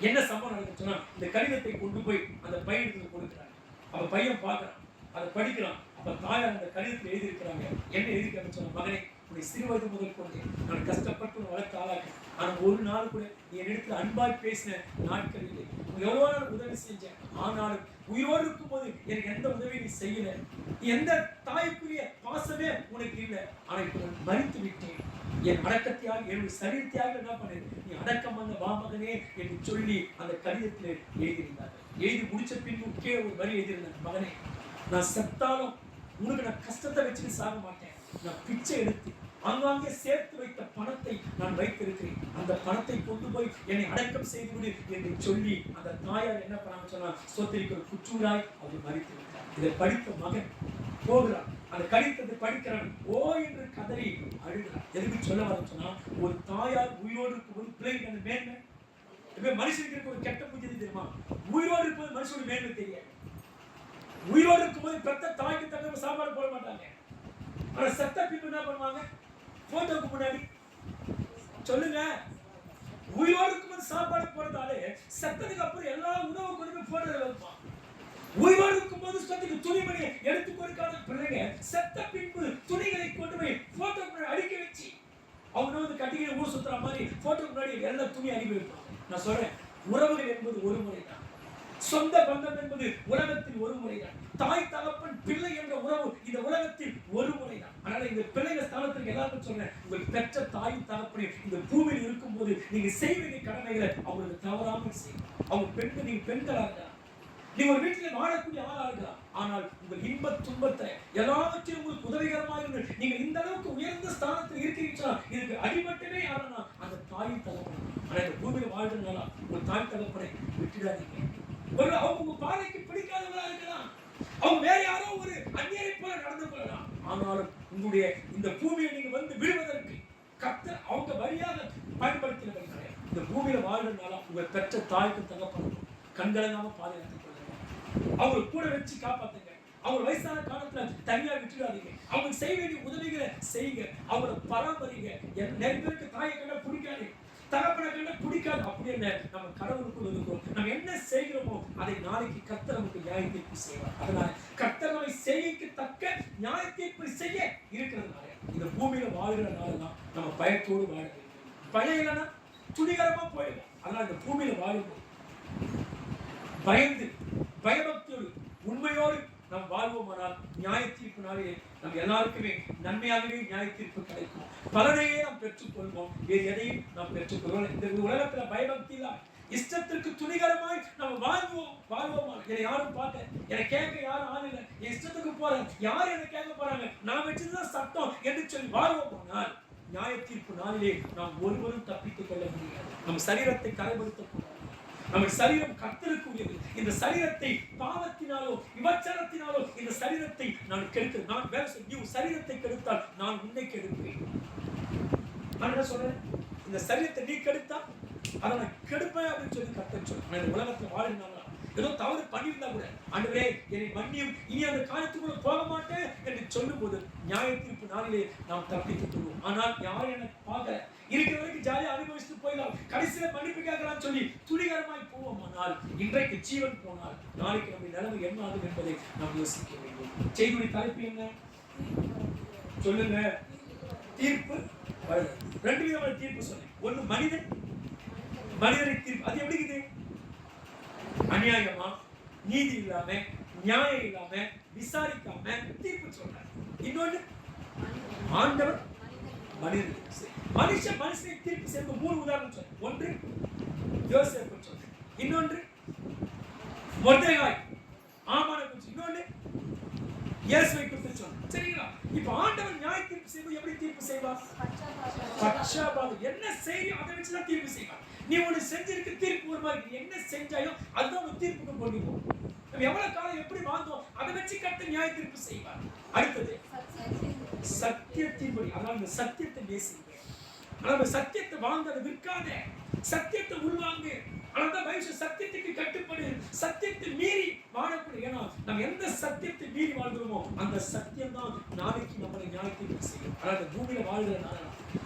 என்ன சம்பவம் நடக்குன்னு சொன்னா, இந்த கடிதத்தை கொண்டு போய் அந்த பையனுக்கு கொடுக்கிறாங்க. அவ பையன் பார்க்கறான், அதை படிக்கிறான். அப்ப தாயார் அந்த கடிதத்தில் எழுதி இருக்கிறாங்க. என்ன எழுதிருக்காங்கன்னு சொன்ன, மகனே, உன்னை சிறு வயது முதல் கொண்டு நான் கஷ்டப்பட்டு வளர்த்த ஆளாக்க, ஆனா ஒரு நாள் கூட நீ என்னிடத்துல அன்பாய் பேசின நாட்கள் இல்லை. எவ்வளோ நாள் உதவி செஞ்சேன், ஆனாலும் உயிரோடு இருக்கும் போது எனக்கு எந்த உதவியும் நீ செய்யல. எந்த தாய்க்குரிய பாசமே உனக்கு இல்லை. ஆனா இப்ப நான் மரித்து விட்டேன். என் அடக்கத்தையாக என்னுடைய சரீரத்தையாக என்ன பண்ணு, நீ அடக்கம் வந்த வா மகனே என்று சொல்லி அந்த கடிதத்தில் எழுதியிருந்தார்கள். எழுதி முடிச்ச பின்பு கீழே ஒரு வரி எழுதியிருந்தாங்க, மகனே, நான் செத்தாலும் உனக்கு நான் கஷ்டத்தை வச்சுட்டு சாக மாட்டேன். நான் பிச்சை எடுத்து அங்காங்கே சேர்த்து வைத்த பணத்தை நான் வைத்திருக்கிறேன். அந்த பணத்தை கொண்டு போய் என்னை அடக்கம் செய்து விடு என்று சொல்லி அந்த தாயார் என்ன பண்ணான்னு சொன்னா, சோத்திரிக்கிற குற்றூராய் அவர் மரித்து விட்டார். இதை படித்த மகன் போகிறான். அந்த கடிதத்தை படிக்கிறான். ஓ என்று கதறி அழுகிறான். எதுக்கு சொல்ல வர சொன்னா, ஒரு தாயார் உயிரோடு இருக்கும்போது பிள்ளைக்கு அந்த மேன்மை, மனுஷனுக்கு இருக்க ஒரு கெட்ட புத்தி தெரியுமா, உயிரோடு இருக்கும்போது மனுஷனோட மேன்மை தெரியாது. உயிரோடு இருக்கும்போது பெத்த தாய்க்கு தங்க சாப்பாடு போட மாட்டாங்க. ஆனா செத்த பின்பு என்ன பண்ணுவாங்க, போட்டோக்கு முன்னாடி சொல்லுங்க, உயிரோடு இருக்கும்போது சாப்பாடு போடுறதாலே செத்ததுக்கு அப்புறம் எல்லா உணவு கொண்டு போய் போடுறது வைப்பான். உயிரோடு இருக்கும்போது சொத்துக்கு துணிமணியை எடுத்து கொடுக்காத பிள்ளைங்க செத்த பின்பு துணிகளை கொண்டு போய் போட்டோக்கு முன்னாடி அடிக்க வச்சு அவங்க வந்து கட்டிக்கிற ஊர் சுத்துற மாதிரி போட்டோக்கு முன்னாடி எல்லா துணி அனுப்பி வைப்பாங்க. நான் சொல்றேன், உறவுகள் என்பது ஒரு முறைதான். சொந்த பந்தம் என்பது உலகத்தில் ஒரு முறைதான். தாய் தகப்பன் பிள்ளை என்ற உறவு இந்த உலகத்தில் ஒரு முறைதான். அதனால இந்த பிள்ளைங்க ஸ்தானத்திற்கு எல்லாருக்கும் சொல்றேன், உங்கள் பெற்ற தாய் தகப்பனை இந்த பூமியில் இருக்கும் போது நீங்க செய்ய வேண்டிய கடமைகளை அவங்களுக்கு தவறாமல் செய்யும். அவங்க பெண்கள், நீங்க பெண்களா இருக்கலாம், நீங்க ஒரு வீட்டில் வாழக்கூடிய ஆளா இருக்கலாம். ஆனால் உங்கள் இன்ப துன்பத்தை எல்லாவற்றையும் உங்களுக்கு உதவிகரமாக இருந்து நீங்க இந்த அளவுக்கு உயர்ந்த ஸ்தானத்தில் இருக்கிறீங்களா, இதுக்கு அடிமட்டமே யாருன்னா அந்த தாய் தகப்பன். ஆனா இந்த பூமியில வாழ்றதுனால உங்கள் தாய் தகப்பனை விட்டுடாதீங்க. ஒரு அவங்க உங்க பார்வைக்கு பிடிக்காதவங்களா இருக்கலாம், அவங்க வேற யாரோ ஒரு அந்நியரை போல நடந்து கொள்ளலாம். ஆனாலும் உங்களுடைய இந்த பூமியை நீங்க வந்து விடுவதற்கு கர்த்தர் அவங்க வழியாக பயன்படுத்தினவர்களே. இந்த பூமியில வாழ்றதுனால உங்கள் பெற்ற தாய்க்கு தகப்பனும் கண்கலங்காம பாதுகாத்துக் கொள்ளுங்க. அவங்க கூட வச்சு காப்பாத்துங்க. அவங்க வயசான காலத்துல தனியா விட்டுடாதீங்க. அவங்க செய்ய வேண்டிய உதவிகளை செய்யுங்க. அவங்கள பராமரிங்க. நிறைய பேருக்கு தாயை கண்டா பிடிக்காது, தகப்பனை கண்டா பிடிக்காது. அப்படி என்ன, நம்ம கடவுளுக்குள்ள இருக்கிறோம். நம்ம என்ன செய்கிறோமோ அதை நாளைக்கு கர்த்தர் நமக்கு நியாய தீர்ப்பு செய்வார். அதனால கர்த்தர் நம்மை செய்கைக்கு தக்க நியாய தீர்ப்பு செய்ய இருக்கிறதுனால இந்த பூமியில வாழ்கிற நாளெல்லாம் நம்ம பயத்தோடு வாழ வேண்டும், பயம் இல்லைன்னா துணிகரமா போயிடும். அதனால இந்த பூமியில வாழும்போது பயந்து பயபக்தியோடு உண்மையோடு நாம் வாழ்வோமானால் நியாய தீர்ப்பு நாளிலே நம் எல்லாருக்குமே நன்மையாகவே நியாய தீர்ப்பு கிடைக்கும். பலனையே நாம் பெற்றுக்கொள்வோம். வேறு எதையும் நாம் பெற்றுக்கொள்வோம். இந்த உலகத்துல பயபக்தி இல்ல, இஷ்டத்திற்கு துணிகரமாய் நம்ம வாழ்வோமா. என்னை யாரும் பார்க்க, என்னை கேட்க யாரும் ஆள் இல்லை, என் இஷ்டத்துக்கு போறேன், யாரும் என்னை கேட்க போறாங்க, நான் வச்சதுதான் சட்டம் என்று சொல்லி வாழ்வோமானால் நியாய தீர்ப்பு நாளிலே நாம் ஒருவரும் தப்பித்துக் கொள்ள முடியாது. நம் சரீரத்தை கரைப்படுத்தக்கூடாது. நம்ம சரீரம் கர்த்தருக்குரியது. இந்த சரீரத்தை பாவத்தினாலோ விபச்சாரத்தினாலோ இந்த சரீரத்தை நான் கெடுக்கிறேன். நான் வேற சொல்லி, நீ சரீரத்தை கெடுத்தால் நான் உன்னை கெடுப்பேன். நான் என்ன சொல்றேன், இந்த சரீரத்தை நீ கெடுத்தா அதை நான் கெடுப்பேன் அப்படின்னு சொல்லி கர்த்தர் சொல்றேன். நான் இந்த உலகத்துல வாழ்ந்தாங்க ஏதோ தவறு பண்ணியிருந்தா கூட, ஆண்டவரே என்னை மன்னியும், இனி அந்த காரியத்துக்குள்ள போக மாட்டேன் என்று சொல்லும் போது நியாய தீர்ப்பு நாளிலே நாம் தப்பித்துக் கொள்வோம். ஆனால் யாரும் என்னை பார்க்கல, இருக்கிற வரைக்கும் ஜாலியா அனுபவிச்சுட்டு போயிடலாம், கடைசியில மன்னிப்பு கேட்கலாம்னு சொல்லி துணிகரமாய் போவோமானால் இன்றைக்கு ஜீவன் போனால் நாளைக்கு நம்ம நிலைமை என்ன ஆகும் என்பதை நாம் யோசிக்க வேண்டும். செய்தியுடைய தலைப்பு என்ன சொல்லுங்க? தீர்ப்பு. ரெண்டு விதமான தீர்ப்பு சொன்னேன். ஒண்ணு மனிதனை தீர்ப்பு. அது எப்படி இருக்குது? அநியாயமா, நீதி இல்லாம, நியாயம் இல்லாம, விசாரிக்காம தீர்ப்பு சொல்றாரு. இன்னொன்று ஆண்டவர் மனுஷன் மனுஷனை தீர்ப்பு செய்ய மூணு உதாரணம் சொல்றேன். ஒன்று யோசேப்பு சொல்றேன், இன்னொன்று மொர்தெகாய் ஆமானை குறித்து, இன்னொன்று இயேசுவை குறித்து சொல்றேன். சரிங்களா? இப்ப ஆண்டவர் நியாய தீர்ப்பு செய்வது எப்படி தீர்ப்பு செய்வார்? பட்சபாதம் என்ன செய்யோ அதை வச்சுதான் தீர்ப்பு செய்வார். நீ ஒண்ணு செஞ்சிருக்க தீர்ப்பு ஒரு மாதிரி, என்ன செஞ்சாயோ அதுதான் ஒரு தீர்ப்புக்கு கொண்டு போகும். நம்ம எவ்வளவு காலம் எப்படி வாழ்ந்தோம் அதை வச்சு கட்ட நியாய தீர்ப்பு செய்வார். அடுத்தது சத்தியத்தின்படி, அதாவது சத்தியத்தை நேசிங்க. அதாவது சத்தியத்தை வாங்காத, விற்காத, சத்தியத்தை உள்வாங்கு. அதான் பைபிள் சத்தியத்துக்கு கட்டுப்படு, சத்தியத்தை மீறி வாழக்கூடிய. ஏன்னா நம்ம எந்த சத்தியத்தை மீறி வாழ்கிறோமோ அந்த சத்தியம் தான் நாளைக்கு நம்மளை நியாய தீர்ப்பு செய்யும். அதாவது பூமியில வாழ்கிறனால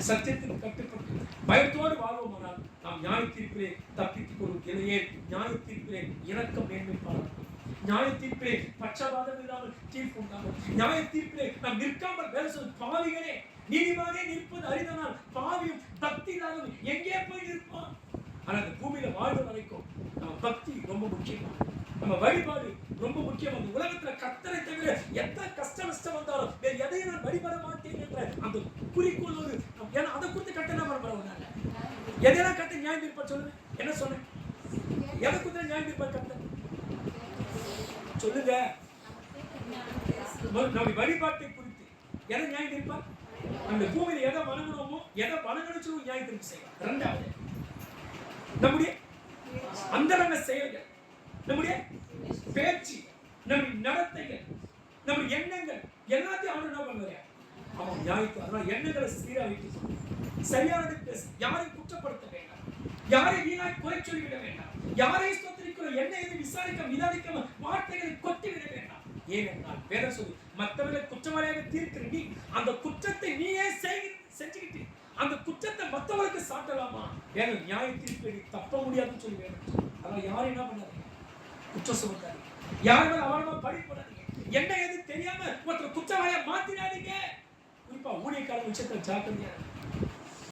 சத்தியத்துக்கு கட்டுப்பட்டு பயத்தோடு வாழ்வோமானால் நாம் நியாய தீர்ப்பிலே தப்பித்துக் கொள்ளும். இதையே நியாய தீர்ப்பிலே இறக்கம் மேன்மை பாராட்டும். நியாய தீர்ப்பிலே பட்சபாதம் இல்லாமல் தீர்ப்பு உண்டாகும். நியாய தீர்ப்பிலே நாம் நிற்காமல் வேலை சொல்லும் பாவிகளே, நீதிமானே நிற்பது அரிதனால் பாவியும் பக்தி இல்லாதவன் எங்கே போய் நிற்பான்? ஆனா அந்த பூமியில வாழ்ற வரைக்கும் நம்ம பக்தி ரொம்ப முக்கியமா, நம்ம வழிபாடு ரொம்ப முக்கியம். அந்த உலகத்துல கர்த்தரை தவிர எத்தனை கஷ்ட நஷ்டம் வந்தாலும் வேற எதையும் நான் வழிபட மாட்டேன் என்ற அந்த குறிக்கோளோடு, ஏன்னா அதை குறித்து கட்ட என்ன பண்ண எதையெல்லாம் கட்ட நியாயம் தீர்ப்பா சொல்லுங்க. என்ன சொன்னேன்? எதை குறித்து நியாயம் தீர்ப்பா கட்ட சொல்லுங்க. நம்ம வழிபாட்டை குறித்து எதை நியாயம் தீர்ப்பா? அந்த பூமியில எதை வணங்கணுமோ எதை வணங்கணும் நியாயம் தீர்ப்பு செய்யலாம். இரண்டாவது நம்முடைய அந்தரங்க செயல்கள், நம்முடைய பேச்சு, நம்முடைய நடத்தைகள், நம்முடைய எண்ணங்கள் எல்லாத்தையும் ஆண்டு என்ன பண்ணுவாரு? அவன் நியாயத்தை. அதனால எண்ணங்களை சீரா வைத்து சரியானதை பேசு. யாரையும் குற்றப்படுத்த வேண்டாம், யாரையும் வீணாய் குறை சொல்லிவிட வேண்டாம், யாரையும் ஸ்தோத்திரிக்கிற எண்ணெயை விசாரிக்காம வார்த்தைகளை கொட்டி விட வேண்டாம். ஏனென்றால் வேதம் சொல்லி மற்றவர்களை குற்றவாளியாக தீர்க்கிற நீ அந்த குற்றத்தை நீயே செஞ்சுக்கிட்டு அந்த குற்றத்தை மற்றவர்களுக்கு சாட்டலாமா? வேற நியாய தீர்ப்பு தப்ப முடியாதுன்னு சொல்லி வேணும். அதனால யாரும் என்ன பண்ணாதீங்க, குற்றம் சுமத்தாதீங்க, யாரும் அவரமா படிப்படாதீங்க, என்ன எது தெரியாம ஒருத்தர் குற்றவாளியா மாத்தினாதீங்க. குறிப்பா ஊழியக்காரங்க விஷயத்துல ஜாக்கிரதையா